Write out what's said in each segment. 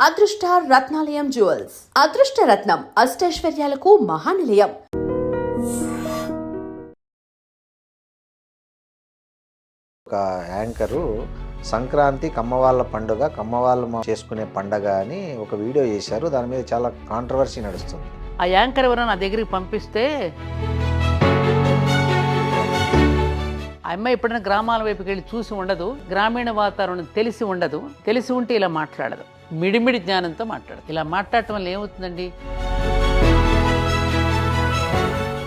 అదృష్ట రత్నాలయం జ్యువెల్స్ అదృష్ట రత్నం అష్టైశ్వర్యాలకు మహానిలయం. ఒక యాంకరు సంక్రాంతి కమ్మవాళ్ళ పండుగ, కమ్మవాళ్ళు చేసుకునే పండగ అని ఒక వీడియో చేశారు. దాని మీద చాలా కాంట్రవర్సీ నడుస్తుంది. ఆ యాంకర్ ఎవరైనా నా దగ్గరికి పంపిస్తే ఆ అమ్మాయి ఎప్పుడైనా గ్రామాల వైపుకి వెళ్ళి చూసి ఉండదు, గ్రామీణ వాతావరణం తెలిసి ఉండదు, తెలిసి ఉంటే ఇలా మాట్లాడదు, మిడిమిడి జ్ఞానంతో మాట్లాడదు. ఇలా మాట్లాడటం వల్ల ఏమవుతుందండి?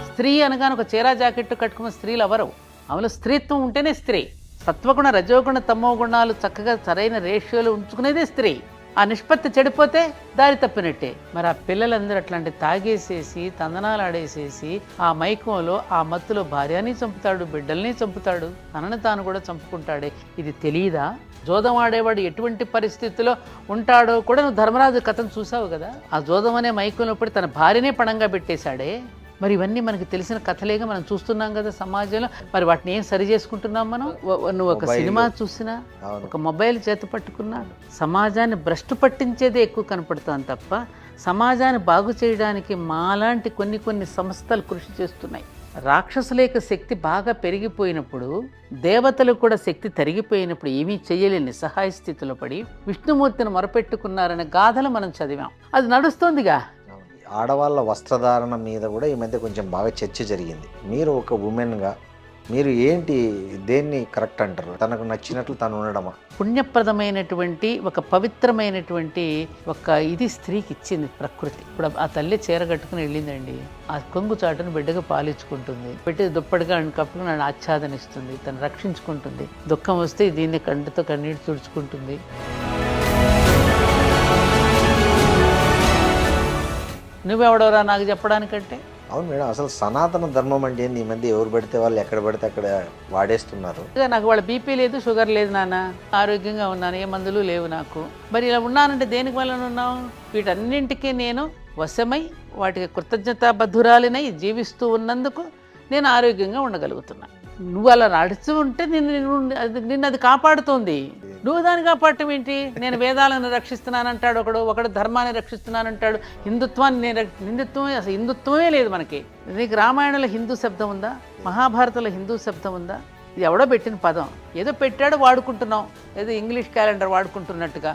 స్త్రీ అనగానే ఒక చీరా జాకెట్టు కట్టుకున్న స్త్రీలు ఎవరు? ఆమెలో స్త్రీత్వం ఉంటేనే స్త్రీ. సత్వగుణ రజోగుణ తమో గుణాలు చక్కగా సరైన రేషియోలు ఉంచుకునేదే స్త్రీ. ఆ నిష్పత్తి చెడిపోతే దారి తప్పినట్టే. మరి ఆ పిల్లలందరూ అట్లాంటి తాగేసేసి తందనాలు ఆడేసేసి ఆ మైకంలో ఆ మత్తులో భార్యని చంపుతాడు, బిడ్డల్ని చంపుతాడు, తనని తాను కూడా చంపుకుంటాడే. ఇది తెలియదా? జోదం ఆడేవాడు ఎటువంటి పరిస్థితిలో ఉంటాడో కూడా నువ్వు ధర్మరాజు కథను చూసావు కదా. ఆ జోదం అనే మైకంలో పడి తన భార్యనే పణంగా పెట్టేశాడే. మరి ఇవన్నీ మనకి తెలిసిన కథలేగా మనం చూస్తున్నాం కదా సమాజంలో. మరి వాటిని ఏం సరి చేసుకుంటున్నాం మనం? నువ్వు ఒక సినిమా చూసినా, ఒక మొబైల్ చేతి పట్టుకున్నా సమాజాన్ని భ్రష్టు పట్టించేదే ఎక్కువ కనపడుతుంది తప్ప సమాజాన్ని బాగు చేయడానికి మాలాంటి కొన్ని సంస్థలు కృషి చేస్తున్నాయి. రాక్షసులేక శక్తి బాగా పెరిగిపోయినప్పుడు, దేవతలు కూడా శక్తి తరిగిపోయినప్పుడు ఏమీ చేయలేని నిస్సహాయ స్థితిలో పడి విష్ణుమూర్తిని మొరపెట్టుకున్నారనే గాథలు మనం చదివాం. అది నడుస్తోందిగా. ఆడవాళ్ళ వస్త్రధారణ మీద కూడా ఈ మధ్య కొంచెం బాగా చర్చ జరిగింది. మీరు ఒక ఉమెన్గా మీరు ఏంటి, దేన్ని కరెక్ట్ అంటారు? తనకు నచ్చినట్లు తను ఉండడమా? పుణ్యప్రదమైనటువంటి ఒక పవిత్రమైనటువంటి ఒక ఇది స్త్రీకి ఇచ్చింది ప్రకృతి. ఇప్పుడు ఆ తల్లి చీర కట్టుకుని వెళ్ళిందండి, ఆ కొంగు చాటును బిడ్డగా పాలించుకుంటుంది, పెట్టి దుప్పటిగా కప్పుకుని నన్ను ఆచ్ఛాదనిస్తుంది, తను రక్షించుకుంటుంది. దుఃఖం వస్తే దీన్ని కంటితో కన్నీటి తుడుచుకుంటుంది. నువ్వెవడవరా నాకు చెప్పడానికంటే? అవును మేడం, అసలు సనాతన ధర్మం అంటే ఈ మధ్య ఎవరు పడితే వాళ్ళు ఎక్కడ పడితే అక్కడ వాడేస్తున్నారు. నాకు వాళ్ళ బీపీ లేదు, షుగర్ లేదు నాన్న, ఆరోగ్యంగా ఉన్నాను, ఏ మందులు లేవు నాకు. మరి ఇలా ఉన్నానంటే దేనికి వల్ల ఉన్నావు? వీటన్నింటికీ నేను వశమై వాటికి కృతజ్ఞతాబద్ధురాలినై జీవిస్తూ ఉన్నందుకు నేను ఆరోగ్యంగా ఉండగలుగుతున్నాను. నువ్వు అలా నడుస్తూ ఉంటే నిన్ను అది కాపాడుతోంది. నువ్వు దాన్ని కాపాడటం ఏంటి? నేను వేదాలను రక్షిస్తున్నానంటాడు ఒకడు ధర్మాన్ని రక్షిస్తున్నానంటాడు, హిందుత్వాన్ని అసలు హిందుత్వమే లేదు మనకి. నీకు రామాయణంలో హిందూ శబ్దం ఉందా? మహాభారతంలో హిందూ శబ్దం ఉందా? ఇది ఎవడో పెట్టిన పదం, ఏదో పెట్టాడో వాడుకుంటున్నాం, ఏదో ఇంగ్లీష్ క్యాలెండర్ వాడుకుంటున్నట్టుగా.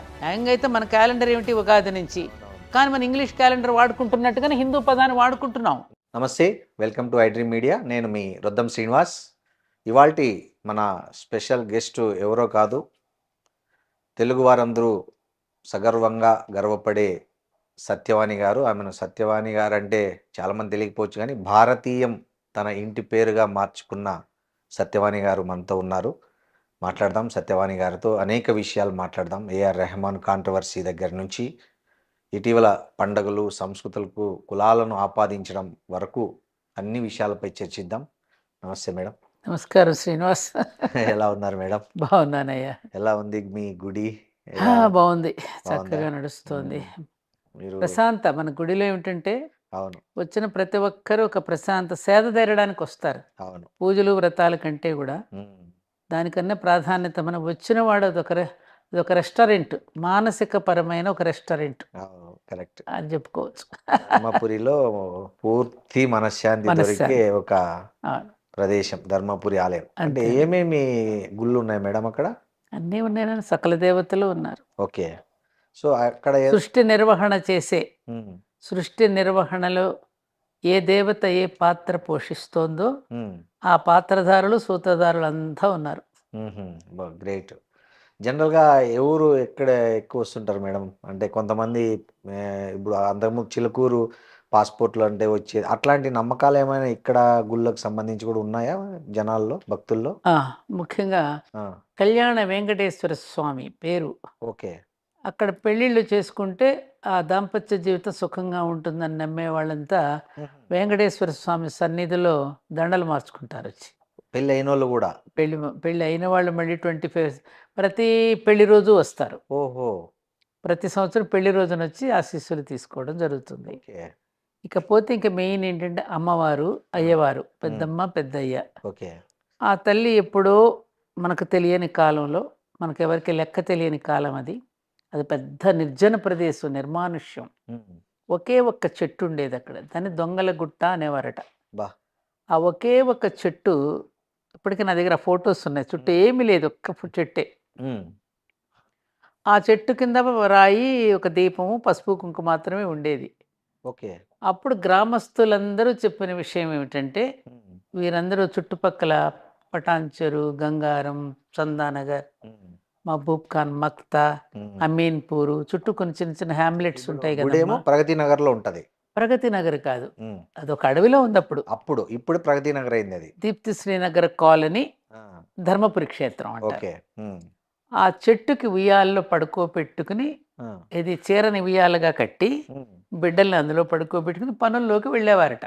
అయితే మన క్యాలెండర్ ఏమిటి? ఉగాది నుంచి. కానీ మన ఇంగ్లీష్ క్యాలెండర్ వాడుకుంటున్నట్టుగానే హిందూ పదాన్ని వాడుకుంటున్నాం. నమస్తే, వెల్కమ్ టు ఐడ్రీమ్ మీడియా. నేను మీ రొద్దం శ్రీనివాస్. ఇవాల్టి మన స్పెషల్ గెస్ట్ ఎవరో కాదు, తెలుగు వారందరూ సగర్వంగా గర్వపడే సత్యవాణి గారు. ఆమెను సత్యవాణి గారు అంటే చాలామంది తెలియకపోవచ్చు, కానీ భారతీయం తన ఇంటి పేరుగా మార్చుకున్న సత్యవాణి గారు మనతో ఉన్నారు. మాట్లాడదాం సత్యవాణి గారితో, అనేక విషయాలు మాట్లాడదాం. ఏఆర్ రెహమాన్ కాంట్రవర్సీ దగ్గర నుంచి ఇటీవల పండుగలు, సంస్కృతులకు కులాలను ఆపాదించడం వరకు అన్ని విషయాలపై చర్చిద్దాం. నమస్తే మేడం. నమస్కారం శ్రీనివాస్. ఎలా ఉన్నారు మేడం? బాగున్నానయ్యా. ఎలా ఉంది మీ గుడి? బాగుంది, చక్కగా నడుస్తుంది. ప్రశాంత. మన గుడిలో ఏమిటంటే, అవును, వచ్చిన ప్రతి ఒక్కరూ ఒక ప్రశాంత సేద తీరడానికి వస్తారు. అవును, పూజలు వ్రతాల కంటే కూడా దానికన్నా ప్రాధాన్యత మనం వచ్చిన వాడు అదొక రెస్టారెంట్, మానసిక పరమైన ఒక రెస్టారెంట్. కరెక్ట్ అని చెప్పుకోవచ్చు. ధర్మపురిలో పూర్తి మనశ్శాంతి దొరికే ఒక ప్రదేశం ధర్మపురి ఆలయం. అంటే ఏమేమి గుళ్ళు ఉన్నాయి మేడం అక్కడ? అన్నీ ఉన్నాయి, సకల దేవతలు ఉన్నారు. ఓకే. సో అక్కడ సృష్టి నిర్వహణ చేసే, సృష్టి నిర్వహణలో ఏ దేవత ఏ పాత్ర పోషిస్తోందో ఆ పాత్రధారులు, సూత్రధారులు అంతా ఉన్నారు. గ్రేట్. జనరల్గా ఎవరు ఎక్కడ ఎక్కువ వస్తుంటారు మేడం? అంటే కొంతమంది ఇప్పుడు అంతకుముందు చిలుకూరు పాస్పోర్ట్లు అంటే వచ్చే అట్లాంటి నమ్మకాలు ఏమైనా ఇక్కడ గుళ్ళకు సంబంధించి కూడా ఉన్నాయా జనాల్లో, భక్తుల్లో? ముఖ్యంగా కళ్యాణ వెంకటేశ్వర స్వామి పేరు. ఓకే. అక్కడ పెళ్ళిళ్ళు చేసుకుంటే ఆ దాంపత్య జీవితం సుఖంగా ఉంటుందని నమ్మే వాళ్ళంతా వెంకటేశ్వర స్వామి సన్నిధిలో దండలు మార్చుకుంటారు వచ్చి. పెళ్ళి అయిన వాళ్ళు కూడా? పెళ్ళి అయిన వాళ్ళు మళ్ళీ 25 ప్రతి పెళ్లి రోజు వస్తారు. ఓహో. ప్రతి సంవత్సరం పెళ్లి రోజున వచ్చి ఆశీస్సులు తీసుకోవడం జరుగుతుంది. ఇకపోతే ఇంకా మెయిన్ ఏంటంటే అమ్మవారు, అయ్యవారు, పెద్దమ్మ, పెద్దయ్య. ఓకే. ఆ తల్లి ఎప్పుడో మనకు తెలియని కాలంలో, మనకెవరికి లెక్క తెలియని కాలం అది అది పెద్ద నిర్జన ప్రదేశం, నిర్మానుష్యం. ఉమ్. ఒకే ఒక్క చెట్టు ఉండేది అక్కడ. దాన్ని దొంగల గుట్ట అనేవారట. బా. ఆ ఒకే ఒక్క చెట్టు ఇప్పటికీ నా దగ్గర ఫొటోస్ ఉన్నాయి. చుట్టూ ఏమీ లేదు, ఒక్క చెట్టే. ఉమ్. ఆ చెట్టు కింద రాయి, ఒక దీపము, పసుపు కుంకుమ మాత్రమే ఉండేది. ఓకే. అప్పుడు గ్రామస్తులందరూ చెప్పిన విషయం ఏమిటంటే, ఉమ్. వీరందరూ చుట్టుపక్కల పటాన్చెరు, గంగారం, చందానగర్, ఉమ్. మహబూబ్ ఖాన్, మక్తా, ఉమ్. అమీన్పూరు చుట్టూ కొన్ని చిన్న చిన్న హ్యామ్లెట్స్ ఉంటాయి గుడేమో కదమ్మా. ప్రగతి నగర్ లో ఉంటది. ప్రగతి నగర్ కాదు, ఉమ్. అదొక అడవిలో ఉంది అప్పుడు. ఇప్పుడు ప్రగతి నగర్ అయింది అది. దీప్తి శ్రీనగర్ కాలనీ, ఆ, ధర్మపురి క్షేత్రం అంటారు. ఓకే. ఉమ్. ఆ చెట్టుకి ఉయ్యాల్లో పడుకోబెట్టుకుని, ఆ, ఇది చీరని ఉయ్యాలుగా కట్టి ఉమ్. బిడ్డల్ని అందులో పడుకోబెట్టుకుని పనుల్లోకి వెళ్ళేవారట.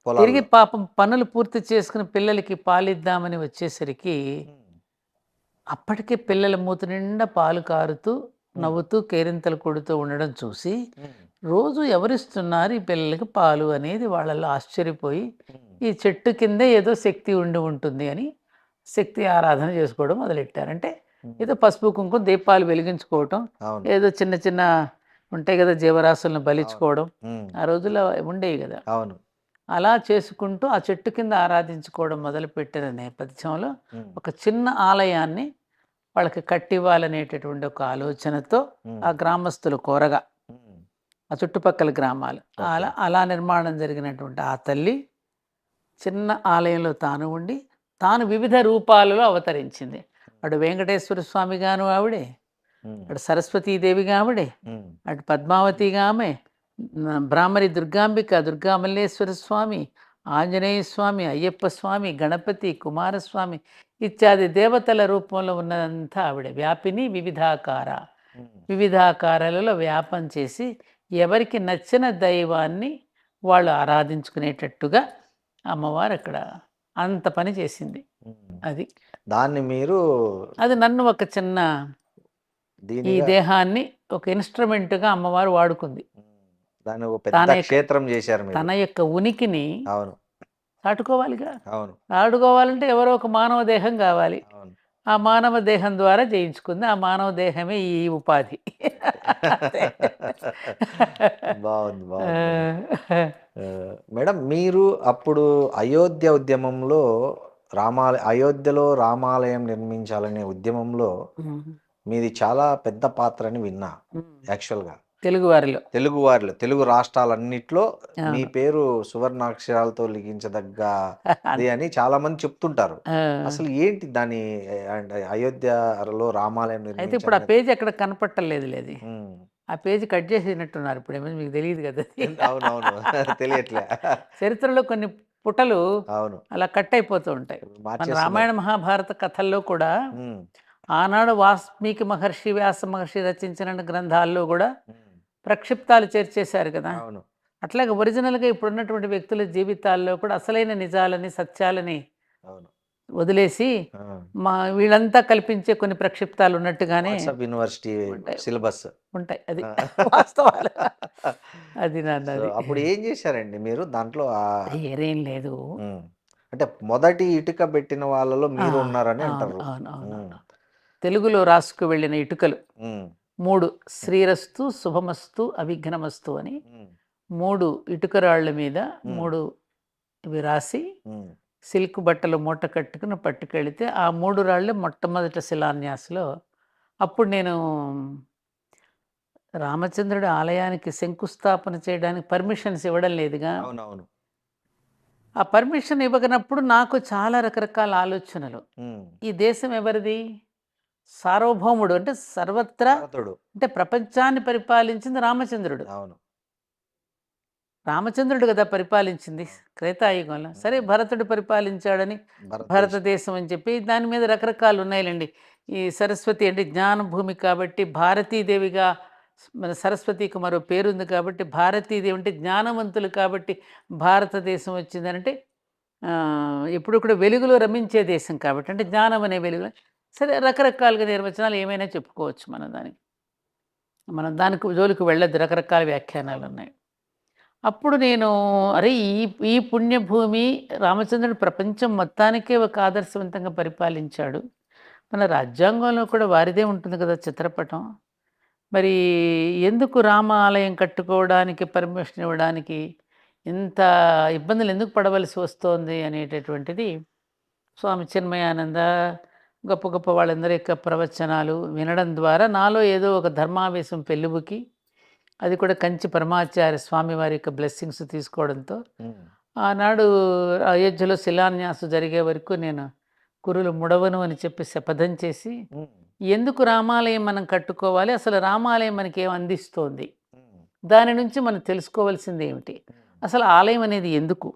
పొలాల్లో. తిరిగి పాపం పనులు పూర్తి చేసుకుని పిల్లలకి పాలిద్దామని వచ్చేసరికి ఉమ్. అప్పటికే పిల్లల మూతి నిండా పాలు కారుతూ నవ్వుతూ కేరింతలు కొడుతూ ఉండడం చూసి, ఉమ్. రోజు ఎవరిస్తున్నారు ఈ పిల్లలకి పాలు అనేది వాళ్ళల్లో ఆశ్చర్యపోయి, ఉమ్. ఈ చెట్టు కిందే ఏదో శక్తి ఉండి ఉంటుంది అని శక్తి ఆరాధన చేసుకోవడం మొదలెట్టారు. అంటే ఉమ్. ఏదో పసుపు కుంకుమ దీపాలు వెలిగించుకోవటం, అవును. ఏదో చిన్న చిన్న ఉంటాయి కదా జీవరాశులను బలించుకోవడం, ఉమ్. ఆ రోజుల్లో ఉండేవి కదా. అవును. అలా చేసుకుంటూ ఆ చెట్టు కింద ఆరాధించుకోవడం మొదలుపెట్టిన నేపథ్యంలో ఉమ్. ఒక చిన్న ఆలయాన్ని వాళ్ళకి కట్టివ్వాలనేటటువంటి ఒక ఆలోచనతో ఉమ్. ఆ గ్రామస్తులు కోరగా, ఉమ్. ఆ చుట్టుపక్కల గ్రామాలు ఓకే. అలా నిర్మాణం జరిగినటువంటి ఆ తల్లి చిన్న ఆలయంలో తాను ఉండి తాను వివిధ రూపాలలో అవతరించింది. అటు వెంకటేశ్వర స్వామిగాను ఆవిడే, ఉమ్. అటు సరస్వతీదేవిగా ఆవిడే, ఉమ్. అటు పద్మావతిగా ఆమె, బ్రాహ్మరి దుర్గాంబిక, దుర్గామల్లేశ్వర స్వామి, ఆంజనేయ స్వామి, అయ్యప్ప స్వామి, గణపతి, కుమారస్వామి ఇత్యాది దేవతల రూపంలో ఉన్నదంతా ఆవిడ. వ్యాపిని వివిధాకార, ఉమ్. వివిధాకారాలలో వ్యాపం చేసి ఎవరికి నచ్చిన దైవాన్ని వాళ్ళు ఆరాధించుకునేటట్టుగా అమ్మవారు అక్కడ అంత పని చేసింది. ఉమ్. అది దాన్ని మీరు అది నన్ను ఒక చిన్న ఈ దీనిగా దేహాన్ని ఒక ఇన్స్ట్రుమెంట్గా అమ్మవారు వాడుకుంది. ఉమ్. దాన్ని ఒక తన పెద్ద యొక్క క్షేత్రం చేశారు మీరు. తన యొక్క ఉనికిని అవును. చాటుకోవాలిగా. అవును. చాటుకోవాలంటే ఎవరో ఒక మానవ దేహం కావాలి. అవును. ఆ మానవ దేహం ద్వారా చేయించుకుంది. ఆ మానవ దేహమే ఈ ఉపాధి. అంతే. బాగుంది. బాగుంది. ఆ, మేడం, మీరు అప్పుడు అయోధ్య ఉద్యమంలో అయోధ్యలో రామాలయం నిర్మించాలనే ఉద్యమంలో ఉమ్, మీది చాలా పెద్ద పాత్ర అని విన్నా. ఉమ్. యాక్చువల్గా తెలుగువారిలో తెలుగు రాష్ట్రాలన్నిట్లో మీ అవును. పేరు సువర్ణాక్షరాలతో లిఖించదగ్గది అని చాలా మంది చెప్తుంటారు. ఆ, అసలు ఏంటి దాని అంటే అయోధ్యలో రామాలయం అయితే ఇప్పుడు ఆ నిర్మించాలనే పేజీ ఎక్కడ కనపట్టలేదు లేదు. ఉమ్. ఆ పేజీ కట్ చేసినట్టున్నారు. ఇప్పుడు ఏమో మీకు తెలియదు కదా అది. అవునవును. తెలియట్లే. చరిత్రలో కొన్ని పుటలు అవును. అలా కట్ అయిపోతూ ఉంటాయి. మన మార్చేస్తున్నారు. రామాయణ మహాభారత కథల్లో కూడా ఉమ్. ఆనాడు వాల్మీకి మహర్షి, వ్యాస మహర్షి రచించిన గ్రంథాల్లో కూడా ఉమ్. ప్రక్షిప్తాలు చేర్చేశారు కదా. అవును. అట్లాగే ఒరిజినల్గా ఇప్పుడున్నటువంటి వ్యక్తుల జీవితాల్లో కూడా అసలైన నిజాలని, సత్యాలని అవును. వదిలేసి ఆ. వీళ్ళంతా కల్పించే కొన్ని ప్రక్షిప్తాలు ఉన్నట్టుగానే వాట్సాప్ యూనివర్సిటీ ఉంటాయి. సిలబస్. ఉంటాయి. అది ఆ. వాస్తవాలు. అది సో నాన్నది. అప్పుడు ఏం చేశారండి మీరు దాంట్లో ఏరేం లేదు. ఉమ్. అంటే మొదటి ఇటుక పెట్టిన వాళ్ళలో ఆ, మీరు ఉన్నారని అవును అంటారు. అవును అవును ఉమ్. అవును. తెలుగులో రాసుకు వెళ్ళిన ఇటుకలు ఉమ్. 3: శ్రీరస్తు, శుభమస్తు, అవిఘ్నమస్తు అని ఉమ్. 3 ఇటుకరాళ్ళ మీద ఉమ్. 3 ఇవి రాసి ఉమ్. సిల్క్ బట్టలు మూట కట్టుకుని పట్టుకెళితే ఆ 3 రాళ్ళే మొట్టమొదట శిలాన్యాసలో. అప్పుడు నేను రామచంద్రుడి ఆలయానికి శంకుస్థాపన చేయడానికి పర్మిషన్స్ ఇవ్వడం లేదుగా. అవునవును. ఆ పర్మిషన్ ఇవ్వనప్పుడు నాకు చాలా రకరకాల ఆలోచనలు. ఉమ్. ఈ దేశం ఎవరిది? సార్వభౌముడు అంటే సర్వత్రా, భరతుడు. అంటే ప్రపంచాన్ని పరిపాలించింది రామచంద్రుడు. అవును. రామచంద్రుడు కదా పరిపాలించింది త్రేతాయుగంలో. సరే, భరతుడు పరిపాలించాడని భారతదేశం. భారతదేశం అని చెప్పి దాని మీద రకరకాలు ఉన్నాయిలేండి. ఈ సరస్వతి అంటే జ్ఞాన భూమి కాబట్టి భారతీదేవిగా, మన సరస్వతికి మరో పేరుంది కాబట్టి భారతీదేవి అంటే జ్ఞానవంతులు కాబట్టి భారతదేశం వచ్చిందనంటే ఎప్పుడు కూడా వెలుగులో రమించే దేశం కాబట్టి, అంటే జ్ఞానం అనే వెలుగులో. సరే, రకరకాలుగా నిర్వచనాలు ఏమైనా చెప్పుకోవచ్చు మనం దానికి జోలికి వెళ్ళొద్దు, రకరకాల వ్యాఖ్యానాలు ఉన్నాయి. అప్పుడు నేను అరే ఈ పుణ్యభూమి రామచంద్రుడు ప్రపంచం మొత్తానికే ఒక ఆదర్శవంతంగా పరిపాలించాడు. మన రాజ్యాంగంలో కూడా వారిదే ఉంటుంది కదా చిత్రపటం. మరి ఎందుకు రామాలయం కట్టుకోవడానికి పర్మిషన్ ఇవ్వడానికి ఇంత ఇబ్బందులు ఎందుకు పడవలసి వస్తోంది అనేటటువంటిది స్వామి చిన్మయానంద గొప్ప గొప్ప వాళ్ళందరి యొక్క ప్రవచనాలు వినడం ద్వారా నాలో ఏదో ఒక ధర్మావేశం పెళ్ళుబుకి, అది కూడా కంచి పరమాచార్య స్వామి వారి యొక్క బ్లెస్సింగ్స్ తీసుకోవడంతో ఆనాడు అయోధ్యలో శిలాన్యాసం జరిగే వరకు నేను కురులు ముడవను అని చెప్పి శపథం చేసి, ఎందుకు రామాలయం మనం కట్టుకోవాలి, అసలు రామాలయం మనకి ఏం అందిస్తోంది, దాని నుంచి మనం తెలుసుకోవాల్సింది ఏమిటి, అసలు ఆలయం అనేది ఎందుకు,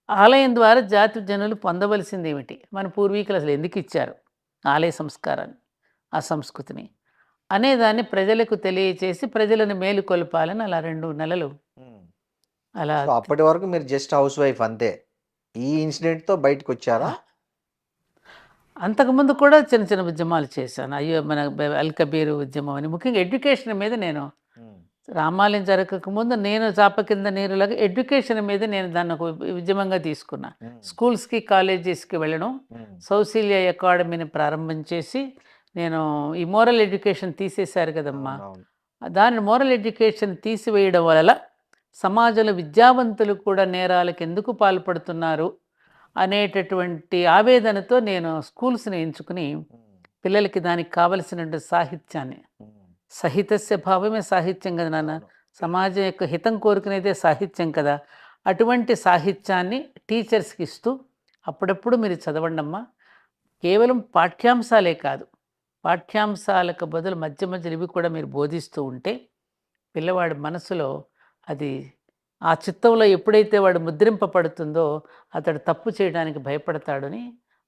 ఆలయం ద్వారా జాతి జనులు పొందవలసింది ఏమిటి, మన పూర్వీకులు అసలు ఎందుకు ఇచ్చారు ఆలయ సంస్కారాన్ని, ఆ సంస్కృతిని అనేదాన్ని ప్రజలకు తెలియచేసి ప్రజలను మేలుకొల్పాలని అలా 2 నెలలు అలా. సో అప్పటి వరకు మీరు జస్ట్ హౌస్ వైఫ్ అంతే. ఈ ఇన్సిడెంట్‌తో బయటకొచ్చారా? అంతకుముందు కూడా చిన్న చిన్న ఉద్యమాలు చేశాను. అయ్యో మన అల్ కబీర్ ఉద్యమం అని, ముఖ్యంగా ఎడ్యుకేషన్ మీద నేను రామాలయం జరగకముందు నేను చాప కింద నీరులాగా ఎడ్యుకేషన్ మీద నేను దాన్ని ఒక ఉద్యమంగా తీసుకున్నా. స్కూల్స్కి కాలేజెస్కి వెళ్ళడం, సౌశీల్య అకాడమీని ప్రారంభం చేసి నేను ఈ మోరల్ ఎడ్యుకేషన్ తీసేశారు కదమ్మా, దాని మోరల్ ఎడ్యుకేషన్ తీసివేయడం వల్ల సమాజంలో విద్యావంతులు కూడా నేరాలకు ఎందుకు పాల్పడుతున్నారు అనేటటువంటి ఆవేదనతో నేను స్కూల్స్ని ఎంచుకుని పిల్లలకి దానికి కావలసినటువంటి సాహిత్యాన్ని, సహితస్య భావమే సాహిత్యం కదా నాన్న, సమాజం యొక్క హితం కోరుకునేదే సాహిత్యం కదా, అటువంటి సాహిత్యాన్ని టీచర్స్కి ఇస్తూ అప్పుడప్పుడు మీరు చదవండమ్మా, కేవలం పాఠ్యాంశాలే కాదు, పాఠ్యాంశాలకు బదులు మధ్య మధ్యలో ఇవి కూడా మీరు బోధిస్తూ ఉంటే పిల్లవాడి మనసులో అది ఆ చిత్తంలో ఎప్పుడైతే వాడు ముద్రింపబడుతుందో అతడు తప్పు చేయడానికి భయపడతాడని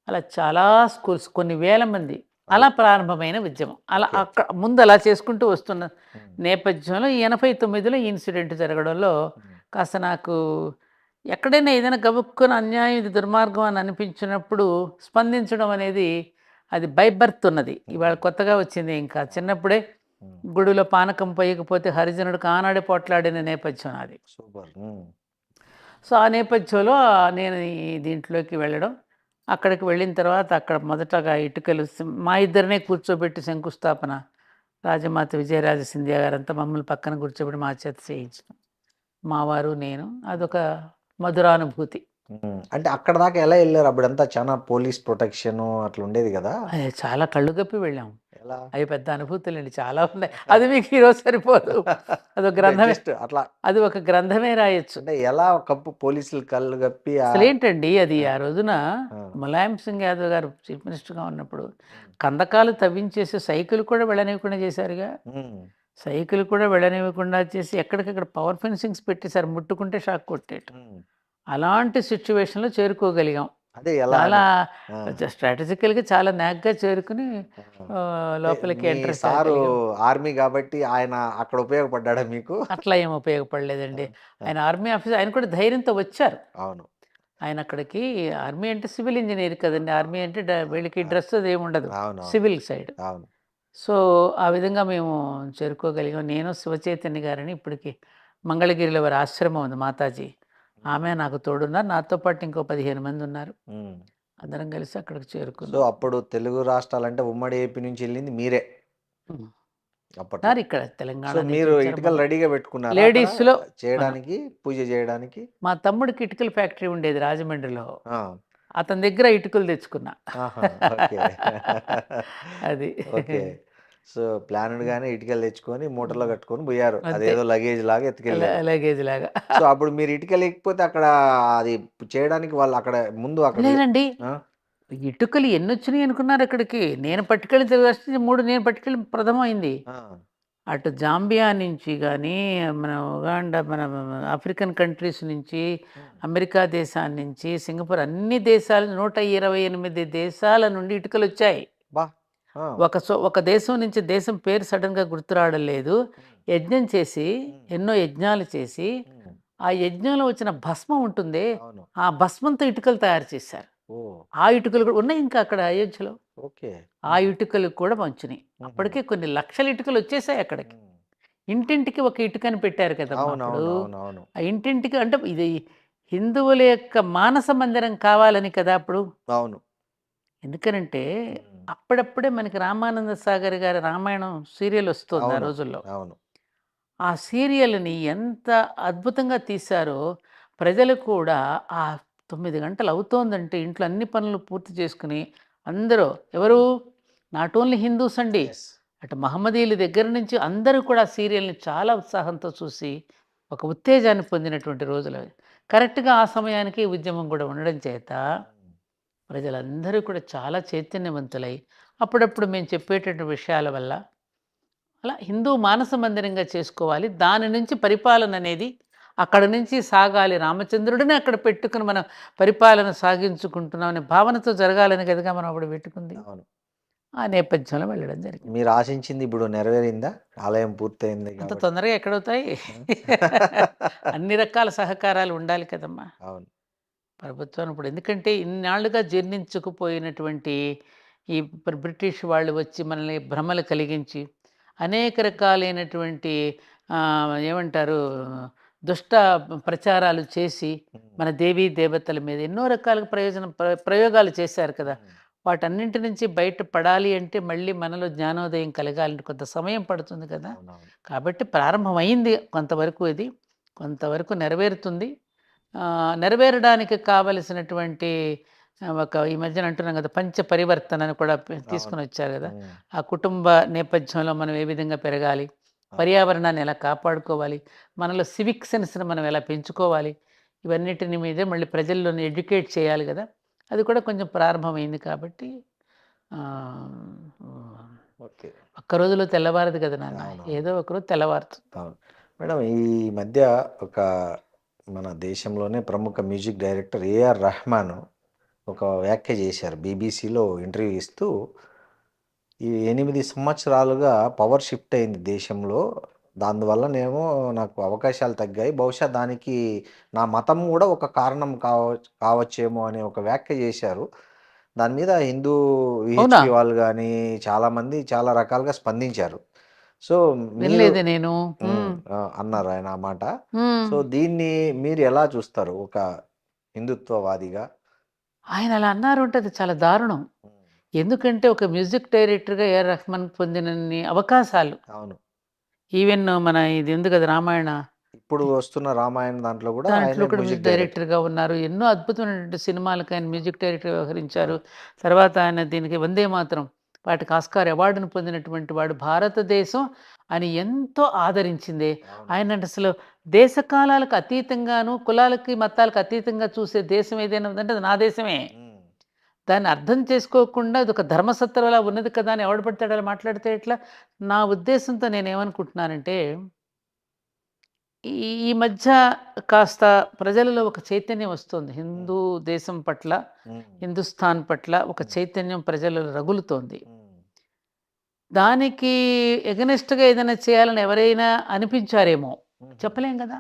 అలా చాలా స్కూల్స్, కొన్ని వేల మంది అలా ప్రారంభమైన ఉద్యమం. అలా అక్కడ ముందు అలా చేసుకుంటూ వస్తున్న నేపథ్యంలో 89లో ఈ ఇన్సిడెంట్ జరగడంలో కాస్త నాకు ఎక్కడైనా ఏదైనా గబుక్కున అన్యాయం, ఇది దుర్మార్గం అని అనిపించినప్పుడు స్పందించడం అనేది అది బై బర్త్ ఉన్నది, ఇవాళ కొత్తగా వచ్చింది. ఇంకా చిన్నప్పుడే గుడిలో పానకం పోయకపోతే హరిజనుడికి ఆనాడే పోట్లాడిన నేపథ్యం అది. సూపర్. సో ఆ నేపథ్యంలో నేను ఈ దీంట్లోకి వెళ్ళడం, అక్కడికి వెళ్ళిన తర్వాత అక్కడ మొదటగా ఇటుకలు మా ఇద్దరినే కూర్చోబెట్టి శంకుస్థాపన, రాజమాత విజయరాజ సింధియా గారంతా మమ్మల్ని పక్కన కూర్చోబెట్టి మా చేత చేయించడం, మా వారు నేను, అదొక మధురానుభూతి. అంటే అక్కడ దాకా ఎలా వెళ్ళారు? అప్పుడంతా చాలా పోలీస్ ప్రొటెక్షన్ అట్లా ఉండేది కదా? అది చాలా కళ్ళు గప్పి వెళ్ళాము. ఎలా? అవి పెద్ద అనుభూతులండి, చాలా ఉన్నాయి. అది మీకు ఈరోజు సరిపోదు, అదొక గ్రంథమే, జస్ట్ అట్లా అది ఒక గ్రంథమే రాయొచ్చు. అంటే ఎలా కప్పు పోలీసులు కళ్ళు కప్పి అసలు ఏంటండి అది, ఆ రోజున ములాయం సింగ్ యాదవ్ గారు చీఫ్ మినిస్టర్గా ఉన్నప్పుడు కందకాలు తవ్వించేసి సైకిల్ కూడా వెళ్ళనివ్వకుండా చేశారుగా, సైకిల్ కూడా వెళ్ళనివ్వకుండా చేసి ఎక్కడికక్కడ పవర్ ఫెన్సింగ్స్ పెట్టేశారు, ముట్టుకుంటే షాక్ కొట్టేట. అలాంటి సిచ్యువేషన్లో చేరుకోగలిగాం. అదే ఎలా చాలా స్ట్రాటజికల్గా చాలా నాగ్గా చేరుకుని లోపలికి ఎంటర్. సారు ఆర్మీ కాబట్టి ఆయన అక్కడ ఉపయోగపడ్డా మీకు? అట్లా ఏం ఉపయోగపడలేదండి. ఆయన ఆర్మీ ఆఫీసర్, ఆయన కూడా ధైర్యంతో వచ్చారు. అవును. ఆయన అక్కడికి, ఆర్మీ అంటే సివిల్ ఇంజనీర్ కదండి, ఆర్మీ అంటే వీళ్ళకి డ్రెస్ అది ఏమి ఉండదు, అవును. Civil side. అవును. సో ఆ విధంగా మేము చేరుకోగలిగాం. నేను శివచైతన్య గారని, ఇప్పటికి మంగళగిరిలో వారి ఆశ్రమం ఉంది మాతాజీ, ఆమె నాకు తోడున్నారు, నాతో పాటు ఇంకో 15 మంది ఉన్నారు, అందరం కలిసి అక్కడికి సో చేరుకున్నాం. అప్పుడు తెలుగు రాష్ట్రాలంటే ఉమ్మడి ఏపీ నుంచి వెళ్ళింది మీరే అప్పట్లో. సార్ ఇక్కడ తెలంగాణ సో నుంచి మీరు వచ్చారు ఇటుకలు మా రెడీగా పెట్టుకున్నారు లేడీస్ లో. చేయడానికి, పూజ చేయడానికి? మా తమ్ముడికి ఇటుకల ఫ్యాక్టరీ ఉండేది రాజమండ్రిలో, ఆ, అతని దగ్గర ఇటుకలు తెచ్చుకున్నా. ఆహా, ఓకే. అది ఓకే. సో ప్లానెడ్ గానే ఇటుకలు తెచ్చుకొని మూటలో కట్టుకొని పోయారు, అంతే. అదేదో లగేజ్ లాగా ఎత్తుకెళ్ళారు. లగేజ్ లాగా. సో అప్పుడు మీరు ఇటుక లేకపోతే అక్కడ అది చేయడానికి వాళ్ళు అక్కడ ముందు అక్కడ లేదండి, ఆ? ఇటుకలు ఎన్ని వచ్చినాయి అనుకున్నారు అక్కడికి, నేను పట్టుకెళ్ళి 3 నేను పట్టుకెళ్ళి ప్రథమం అయింది. ఆ, అటు జాంబియా నుంచి కానీ, మన ఉగాండా, మన ఆఫ్రికన్ కంట్రీస్ నుంచి, అమెరికా దేశాల నుంచి, సింగపూర్, అన్ని దేశాలు 128 దేశాల నుండి ఇటుకలు వచ్చాయి. బా. ఆ, ఒక దేశం నుంచి దేశం పేరు సడన్గా గుర్తు రావడం లేదు, యజ్ఞం చేసి, ఎన్నో యజ్ఞాలు చేసి, ఆ యజ్ఞంలో వచ్చిన భస్మం ఉంటుంది, అవును. ఆ భస్మంతో ఇటుకలు తయారు చేశారు. ఓ, ఆ ఇటుకలు కూడా ఉన్నాయి ఇంకా అక్కడ అయోధ్యలో, ఓకే. ఆ ఇటుకలు కూడా మంచినాయి. అప్పటికే కొన్ని లక్షల ఇటుకలు వచ్చేసాయి అక్కడికి. ఇంటింటికి ఒక ఇటుకని పెట్టారు కదా అవును, అప్పుడు. అవును, అవును, అవును. ఆ ఇంటింటికి అంటే ఇది హిందువుల యొక్క మానస మందిరం కావాలని కదా అప్పుడు. అవును. ఎందుకనంటే అప్పుడప్పుడే మనకి రామానంద సాగర్ గారి రామాయణం సీరియల్ వస్తుంది ఆ అవును. రోజుల్లో. అవును. ఆ సీరియల్‌ని ఎంత అద్భుతంగా తీశారో, ప్రజలు కూడా ఆ 9 గంటలు అవుతోందంటే ఇంట్లో అన్ని పనులు పూర్తి చేసుకొని అందరూ ఎవరు నాట్ ఓన్లీ హిందూస్ అండి. యెస్. అటు మహమ్మదీయుల దగ్గర నుంచి అందరూ కూడా ఆ సీరియల్‌ని చాలా ఉత్సాహంతో చూసి, ఒక ఉత్తేజాన్ని పొందినటువంటి రోజులవి. కరెక్ట్‌గా ఆ సమయానికి ఈ ఉద్యమం కూడా ఉండడం చేత ప్రజలందరూ కూడా చాలా చైతన్యవంతులై, అప్పుడప్పుడు మేము చెప్పేటటువంటి విషయాల వల్ల అలా హిందూ మానస మందిరంగా చేసుకోవాలి. దాని నుంచి పరిపాలన అనేది అక్కడి నుంచి సాగాలి. రామచంద్రుడిని అక్కడ పెట్టుకొని మనం పరిపాలన సాగించుకుంటున్నాం అనే భావనతో జరగాలని కదగా మనం అప్పుడు పెట్టుకుంది. అవును. ఆ నేపథ్యంలో వెళ్ళడం జరిగింది. మీరు ఆశించింది ఇప్పుడు నెరవేరిందా? ఆలయం పూర్తయింది అంత కాబట్టి. తొందరగా ఎక్కడవుతాయి? అన్ని రకాల సహకారాలు ఉండాలి కదమ్మా! అవును. ప్రభుత్వం ఇప్పుడు ఎందుకంటే ఇన్నాళ్లుగా జీర్ణించుకుపోయినటువంటి ఈ బ్రిటిష్ వాళ్ళు వచ్చి మనల్ని భ్రమలు కలిగించి అనేక రకాలైనటువంటి ఏమంటారు దుష్ట ప్రచారాలు చేసి మన దేవీ దేవతల మీద ఎన్నో రకాల ప్రయోగాలు చేశారు కదా. హ్మ్. వాటన్నింటి నుంచి బయట పడాలి అంటే మళ్ళీ మనలో జ్ఞానోదయం కలగాలంటే కొంత సమయం పడుతుంది కదా. అవునవును. కాబట్టి ప్రారంభమైంది కొంతవరకు, ఇది కొంతవరకు నెరవేరుతుంది. నెరవేరడానికి కావలసినటువంటి ఒక ఈ మధ్యన అంటున్నాం కదా పంచ పరివర్తన అని కూడా అవును. తీసుకొని వచ్చారు కదా. హ్మ్. ఆ కుటుంబ నేపథ్యంలో మనం ఏ విధంగా పెరగాలి, అవును. పర్యావరణాన్ని ఎలా కాపాడుకోవాలి, మనలో సివిక్ సెన్స్ని మనం ఎలా పెంచుకోవాలి, ఇవన్నిటిని మీదే మళ్ళీ ప్రజల్లోని ఎడ్యుకేట్ చేయాలి కదా. అది కూడా కొంచెం ప్రారంభమైంది కాబట్టి ఆ, ఓకే. ఒక్క రోజులో తెల్లవారదు కదా నాన్న, అవునవును. ఏదో ఒకరోజు తెల్లవారుతుంది. అవును. మేడం ఈ మధ్య ఒక మన దేశంలోనే ప్రముఖ మ్యూజిక్ డైరెక్టర్ ఏఆర్ రెహమాన్ ఒక వ్యాఖ్య చేశారు. బీబీసీలో ఇంటర్వ్యూ ఇస్తూ, ఈ 8 సంవత్సరాలుగా పవర్ షిఫ్ట్ అయింది దేశంలో. దానివల్లనేమో నాకు అవకాశాలు తగ్గాయి. బహుశా దానికి నా మతం గూడా ఒక కారణం కావచ్చేమో అనే ఒక వ్యాఖ్య చేశారు. దాని మీద హిందూ అవునా? విహెచ్‌పి వాళ్ళు గానీ, చాలామంది చాలా రకాలుగా స్పందించారు. సో, మీరు వినలేదే నేను. అన్నారు ఆయన ఆ మాట. హ్మ్. సో, దీన్ని మీరు ఎలా చూస్తారు? ఒక హిందుత్వవాదిగా? ఆయన అలా అన్నారు అంటే అది చాలా దారుణం. హ్మ్. ఎందుకంటే ఒక మ్యూజిక్ డైరెక్టర్‌గా ఏఆర్ రెహమాన్ పొందినన్ని అవకాశాలు అవును. ఈవెన్ మన ఇది ఉంది కదా రామాయణ, ఇప్పుడు వస్తున్న రామాయణం దాంట్లో గూడా దాంట్లో ఆయనే కూడా మ్యూజిక్ మ్యూజిక్ డైరెక్టర్. డైరెక్టర్‌గా ఉన్నారు. ఎన్నో అద్భుతమైనటువంటి సినిమాలకి ఆయన మ్యూజిక్ డైరెక్టర్‌గా వ్యవహరించారు. తర్వాత ఆయన దీనికి 'వందే మాతరం' వాటికి ఆస్కార్ అవార్డును పొందినటువంటి వాడు. భారతదేశం ఆయన ఎంతో ఆదరించింది. అవును. ఆయన అసలు దేశ కాలాలకు అతీతంగాను, కులాలకి, మతాలకు అతీతంగా చూసే దేశం ఏదైనా ఉందంటే అది నా దేశమే. హ్మ్. దాన్ని అర్థం చేసుకోకుండా అదొక ధర్మసత్రంలా ఉన్నది కదా అని ఎవడు పడితే ఆడు అలా మాట్లాడితే ఎట్లా? నా ఉద్దేశంతో నేనేమనుకుంటున్నానంటే, ఈ ఈ మధ్య కాస్త ప్రజలలో ఒక చైతన్యం వస్తుంది. హ్మ్. హిందూ దేశం పట్ల, హ్మ్. హిందుస్థాన్ పట్ల ఒక హ్మ్. చైతన్యం ప్రజలలో రగులుతోంది. హ్మ్. దానికి ఎగనెస్ట్‌గా ఏదైనా చేయాలని ఎవరైనా అనిపించారేమో! హుహు. చెప్పలేం గదా!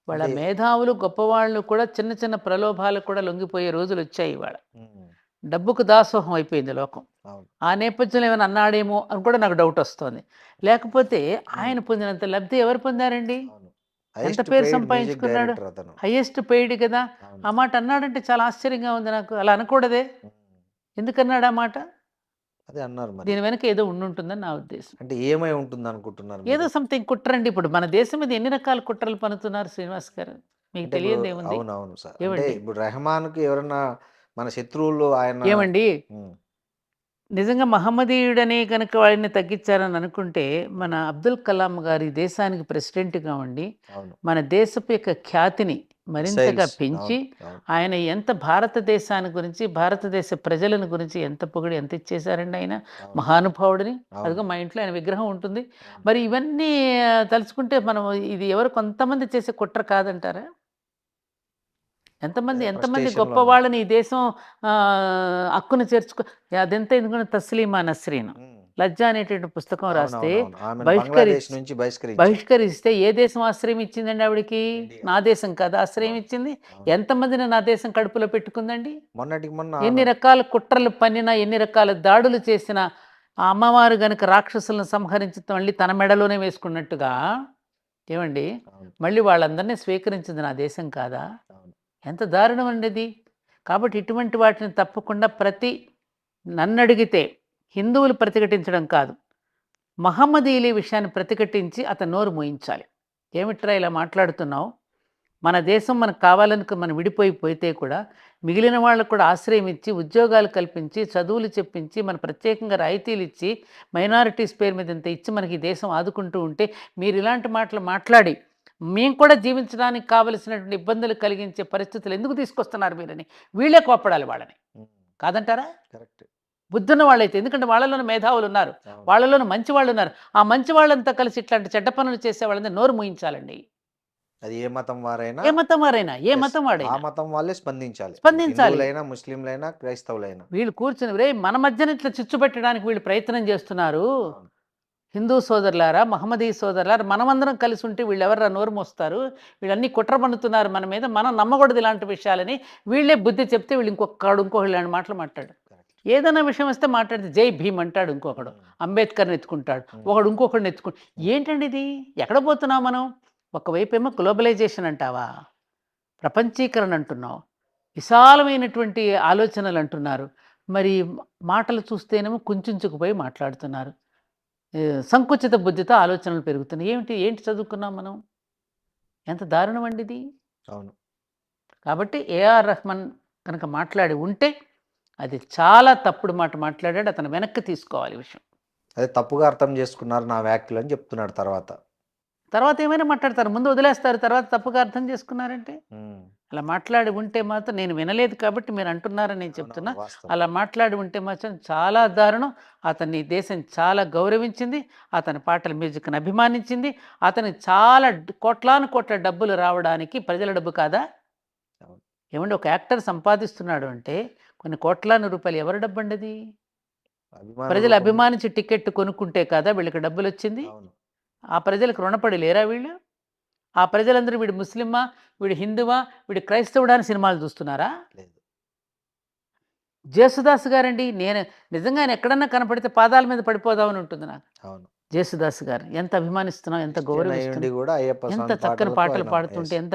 వాళ్ళ అంటే మేధావులు, గొప్పవాళ్ళు కూడా చిన్న చిన్న ప్రలోభాలకు కూడా లొంగిపోయే రోజులొచ్చాయి ఇవాళ. హ్మ్. డబ్బుకు దాసోహం అయిపోయింది లోకం. అవును. ఆ నేపథ్యంలో ఏమైనా అన్నాడేమో అని కూడా నాకు డౌటొస్తోంది. లేకపోతే హ్మ్. ఆయన పొందినంత లబ్ధి ఎవరు పొందారండి? అవును. ఎంత హైయెస్ట్ పేరు పెయిడ్ మ్యూజిక్ సంపాదించుకున్నాడు? డైరెక్టర్ అతను. హైయెస్ట్ పెయిడ్ గదా! అవును. ఆ మాట అన్నాడంటే చాలా ఆశ్చర్యంగా ఉంది నాకు. అలా అనకూడదే! హ్మ్. ఎందుకన్నాడు ఆ మాట? అదే అన్నారు మరి. దీని వెనక ఏదో ఉండుంటుందని నా ఉద్దేశం. అంటే ఏమై ఉంటుందనుకుంటున్నారు ఏదో మీరు? సంథింగ్ కుట్రండి. ఇప్పుడు మన దేశం మీద ఎన్ని రకాల కుట్రలు పన్నుతున్నారు శ్రీనివాస్ గారు. మీకు అంటే ఇప్పుడు తెలియనిదేముంది? అవునవును సార్. అంటే ఏవండి? ఇప్పుడు రెహమాన్‌కి ఎవరన్నా మన శత్రువులు ఆయన ఏవండి? హ్మ్. నిజంగా మహమ్మదీయుడని గనక వాడిని తగ్గించారని అనుకుంటే, మన హ్మ్. అబ్దుల్ కలాం గారు ఈ దేశానికి ప్రెసిడెంట్‌గా ఉండి, అవును. మన దేశపు యొక్క ఖ్యాతిని మరింతగా మిసైల్స్. పెంచి, అవును. అవును. ఆయన ఎంత భారతదేశాన్ని గురించి, భారతదేశ ప్రజలను గురించి ఎంత పొగిడి ఎంత ఇచ్చేశారండి ఆయన. అవును. మహానుభావుడిని. అవును. అదిగో మా ఇంట్లో ఆయన విగ్రహం ఉంటుంది. అవును. మరి ఇవన్నీ తలుచుకుంటే మనం ఇది ఎవరు కొంతమంది చేసే కుట్ర కాదంటారా? ఎంతమంది అదే ఎంతమంది ఫ్రస్ట్రేషన్‌లో గొప్ప ఉన్నారు. వాళ్ళని ఈ దేశం హక్కును చేర్చుకో అదెంత ఎందుకంటే తస్లీమా నస్రీన్ హ్మ్. 'లజ్జా' అనేటువంటి పుస్తకం రాస్తే అవునవునవును. ఆమెను బంగ్లాదేశ్ బహిష్కరించి నుంచి బహిష్కరించారు. బహిష్కరిస్తే ఏ దేశం ఆశ్రయం ఇచ్చిందండి ఆవిడకి? ఇండియా. నా దేశం కాదా ఆశ్రయం అవును. ఇచ్చింది? అవును. ఎంతమందిని నా దేశం కడుపులో పెట్టుకుందండి? మొన్నటికి మొన్న ఎన్ని రకాల కుట్రలు పన్నినా, ఎన్ని రకాల దాడులు చేసినా, ఆ అమ్మవారు గనక రాక్షసులను సంహరించి మళ్ళీ తన మెడలోనే వేసుకున్నట్టుగా ఏవండి? అవును. మళ్ళీ వాళ్ళందరిని స్వీకరించింది నా దేశం కాదా? అవును. ఎంత దారుణం అండి ఇది. కాబట్టి ఇటువంటి వాటిని తప్పకుండా ప్రతి నన్ను అడిగితే హిందువులు ప్రతిఘటించడం కాదు, మహమ్మదీయుల విషయాన్ని ప్రతిఘటించి అతను నోరు మోయించాలి. ఏమిట్రా ఇలా మాట్లాడుతున్నావు, మన దేశం మనకు కావాలని మనం విడిపోయితే కూడా మిగిలిన వాళ్ళకు కూడా ఆశ్రయం ఇచ్చి, ఉద్యోగాలు కల్పించి, చదువులు చెప్పించి, మన ప్రత్యేకంగా రాయితీలు ఇచ్చి, మైనారిటీస్ పేరు మీద ఇంత ఇచ్చి మనకి ఈ దేశం ఆదుకుంటూ ఉంటే మీరు ఇలాంటి మాటలు మాట్లాడి మేము కూడా జీవించడానికి కావలసినటువంటి ఇబ్బందులు కలిగించే పరిస్థితులు ఎందుకు తీసుకొస్తున్నారు మీరని వీళ్ళే కోప్పడాలి వాళ్ళని. కాదంటారా? కరెక్ట్. బుద్ధున్న వాళ్ళైతే, ఎందుకంటే వాళ్ళలోని మేధావులు ఉన్నారు, వాళ్ళలోని మంచి వాళ్ళు ఉన్నారు. ఆ మంచి వాళ్ళంతా కలిసి ఇట్లాంటి చెడ్డ పనులు చేసే వాళ్ళని నోరు మూయించాలండి. అది ఏ మతం వారైనా, ఏ మతం వారైనా, ఏ yes, మతం ఆ వాడైనా మతం వాళ్ళే స్పందించాలి. స్పందించాలి. హిందువులైనా, ముస్లింలైనా, క్రైస్తవులైనా. వీళ్ళు కూర్చుని రే మన మధ్యన ఇట్లా చిచ్చు పెట్టడానికి వీళ్ళు ప్రయత్నం చేస్తున్నారు. అవును. హిందూ సోదరులారా, మహమ్మదీ సోదరులారా, మనమందరం కలిసి ఉంటే వీళ్ళు ఎవరు నోరు మోస్తారు, వీళ్ళన్నీ కుట్ర పన్నుతున్నారు మన మీద, మనం నమ్మకూడదు ఇలాంటి విషయాలని వీళ్ళే బుద్ధి చెప్తే వీళ్ళు ఇంకొకడు ఇలాంటి మాటలు మాట్లాడు. ఏదైనా విషయం వస్తే మాట్లాడితే జై భీమ్ అంటాడు ఇంకొకడు, అంబేద్కర్ని ఎత్తుకుంటాడు, ఒకడు ఇంకొకడిని ఎత్తుకుంటాడు. ఏంటండి ఇది? ఎక్కడ పోతున్నాం మనం? ఒకవైపు ఏమో గ్లోబలైజేషన్ అంటావా, ప్రపంచీకరణ అంటున్నావు, విశాలమైనటువంటి ఆలోచనలు అంటున్నారు, మరి మాటలు చూస్తేనేమో కుంచుకుపోయి మాట్లాడుతున్నారు. సంకుచిత బుద్ధితో ఆలోచనలు పెరుగుతున్నాయి. ఏంటి చదువుకున్నాం మనం? ఎంత దారుణం అండి ఇది. అవును. కాబట్టి ఏఆర్ రెహమాన్ కనుక మాట్లాడి ఉంటే అది చాలా తప్పుడు మాట మాట్లాడాడు, అతను వెనక్కి తీసుకోవాలి విషయం. అదే తప్పుగా అర్థం చేసుకున్నారు నా వ్యాఖ్యలు అని చెప్తున్నాడు తర్వాత ఏమైనా మాట్లాడతారు, ముందు వదిలేస్తారు, తర్వాత తప్పుగా అర్థం చేసుకున్నారంటే. అలా మాట్లాడి ఉంటే మాత్రం, నేను వినలేదు కాబట్టి మీరు అంటున్నారని నేను చెప్తున్నా, అలా మాట్లాడి ఉంటే మాత్రం చాలా దారుణం. అతన్ని దేశం చాలా గౌరవించింది, అతని పాటల మ్యూజిక్ని అభిమానించింది, అతనికి చాలా కోట్ల డబ్బులు రావడానికి, ప్రజల డబ్బు కాదా ఏమండి? ఒక యాక్టర్ సంపాదిస్తున్నాడు అంటే కొన్ని కోట్లాను రూపాయలు ఎవరి డబ్బు అండి అది? ప్రజలు అభిమానించి టికెట్ కొనుక్కుంటే కదా వీళ్ళకి డబ్బులు వచ్చింది. ఆ ప్రజలకు రుణపడి లేరా వీళ్ళు? ఆ ప్రజలందరూ వీడు ముస్లిమా, వీడు హిందువా, వీడు క్రైస్తవుడా అని సినిమాలు చూస్తున్నారా? జేసుదాస్ గారండి, నేను నిజంగా ఆయన ఎక్కడన్నా కనపడితే పాదాల మీద పడిపోదామని ఉంటుంది నాకు. జేసుదాస్ గారు ఎంత అభిమానిస్తున్నాం, ఎంత గౌరవిస్తున్నాం, ఎంత చక్కని పాటలు పాడుతుంటే ఎంత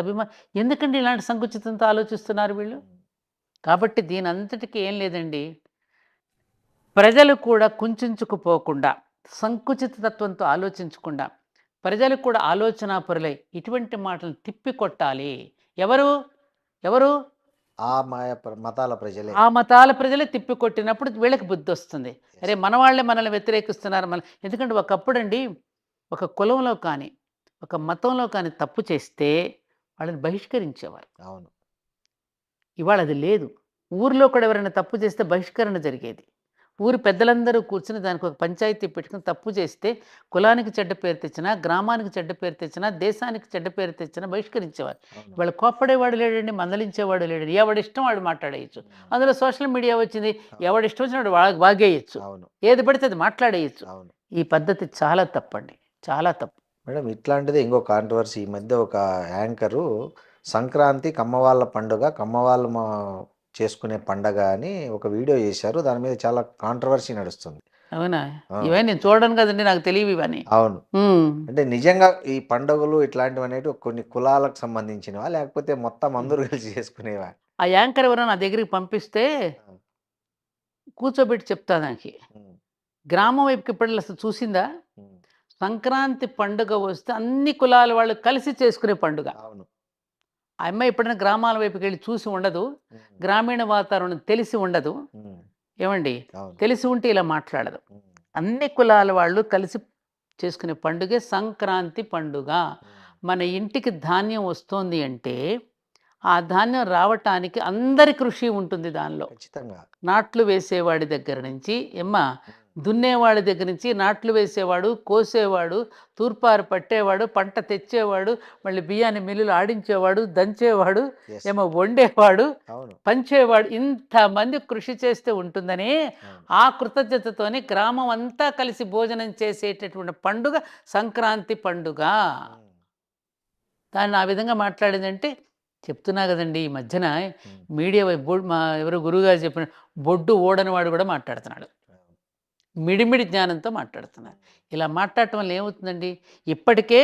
ఎందుకండి ఇలాంటి సంకుచితంతో ఆలోచిస్తున్నారు వీళ్ళు? కాబట్టి దీని అంతటికీ ఏం లేదండి, ప్రజలు కూడా కుంచుకుపోకుండా, సంకుచిత తత్వంతో ఆలోచించకుండా, ప్రజలు కూడా ఆలోచనాపరులై ఇటువంటి మాటలను తిప్పికొట్టాలి. ఎవరు? ఆ మతాల ప్రజలే తిప్పికొట్టినప్పుడు వీళ్ళకి బుద్ధి వస్తుంది. అరే మన వాళ్ళే మనల్ని వ్యతిరేకిస్తున్నారు. ఎందుకంటే ఒకప్పుడండి ఒక కులంలో కానీ, ఒక మతంలో కానీ తప్పు చేస్తే వాళ్ళని బహిష్కరించేవారు. అవును. ఇవాళ అది లేదు. ఊరిలో కూడా ఎవరైనా తప్పు చేస్తే బహిష్కరణ జరిగేది. ఊరి పెద్దలందరూ కూర్చుని దానికి ఒక పంచాయతీ పెట్టుకుని తప్పు చేస్తే కులానికి చెడ్డ పేరు తెచ్చినా, గ్రామానికి చెడ్డ పేరు తెచ్చినా, దేశానికి చెడ్డ పేరు తెచ్చినా బహిష్కరించేవారు. వాళ్ళు కోప్పడేవాడు లేడండి, మందలించేవాడు లేడండి. ఎవడిష్టం వాడు మాట్లాడేయచ్చు. అందులో సోషల్ మీడియా వచ్చింది, ఎవడిష్టం వచ్చినాడు వాగేయచ్చు, ఏది పడితే అది మాట్లాడేయచ్చు. ఈ పద్ధతి చాలా తప్పండి, చాలా తప్పు. మేడం, ఇట్లాంటిది ఇంకో కాంట్రవర్సీ. ఈ మధ్య ఒక యాంకరు సంక్రాంతి కమ్మవాళ్ళ పండుగ, కమ్మవాళ్ళు చేసుకునే పండగ అని ఒక వీడియో చేశారు. దాని మీద చాలా కాంట్రవర్సీ నడుస్తుంది. అవునా? ఇవన్నీ నేను చూడను కదండి, నాకు తెలియదు ఇవన్నీ. అవును. అంటే నిజంగా ఈ పండుగలు ఇట్లాంటివి అనేవి కొన్ని కులాలకు సంబంధించినవా, లేకపోతే మొత్తం అందరూ కలిసి చేసుకునేవా? ఆ యాంకర్ ఎవరో నా దగ్గరికి పంపిస్తే కూర్చోబెట్టి చెప్తా. దానికి గ్రామం వైపుకి ఇప్పుడు అసలు చూసిందా? సంక్రాంతి పండుగ వస్తే అన్ని కులాల వాళ్ళు కలిసి చేసుకునే పండుగ. అవును. ఆ అమ్మాయి ఎప్పుడైనా గ్రామాల వైపుకి వెళ్ళి చూసి ఉండదు, గ్రామీణ వాతావరణం తెలిసి ఉండదు. ఏమండి, తెలిసి ఉంటే ఇలా మాట్లాడదు. అన్ని కులాల వాళ్ళు కలిసి చేసుకునే పండుగే సంక్రాంతి పండుగ. మన ఇంటికి ధాన్యం వస్తుంది అంటే ఆ ధాన్యం రావటానికి అందరి కృషి ఉంటుంది దానిలో. నాట్లు వేసేవాడి దగ్గర నుంచి దున్నేవాడి దగ్గర నుంచి, నాట్లు వేసేవాడు, కోసేవాడు, తూర్పారు పట్టేవాడు, పంట తెచ్చేవాడు, మళ్ళీ బియ్యాన్ని మిల్లులు ఆడించేవాడు, దంచేవాడు, వండేవాడు, పంచేవాడు, ఇంతమంది కృషి చేస్తే ఉంటుందని ఆ కృతజ్ఞతతోని గ్రామం అంతా కలిసి భోజనం చేసేటటువంటి పండుగ సంక్రాంతి పండుగ. దాన్ని ఆ విధంగా మాట్లాడిందంటే చెప్తున్నా కదండి. ఈ మధ్యన మీడియా ఎవరో గురువుగారు చెప్పిన బొడ్డు ఓడని వాడు కూడా మాట్లాడుతున్నాడు, మిడిమిడి జ్ఞానంతో మాట్లాడుతున్నారు. ఇలా మాట్లాడటం వల్ల ఏమవుతుందండి, ఇప్పటికే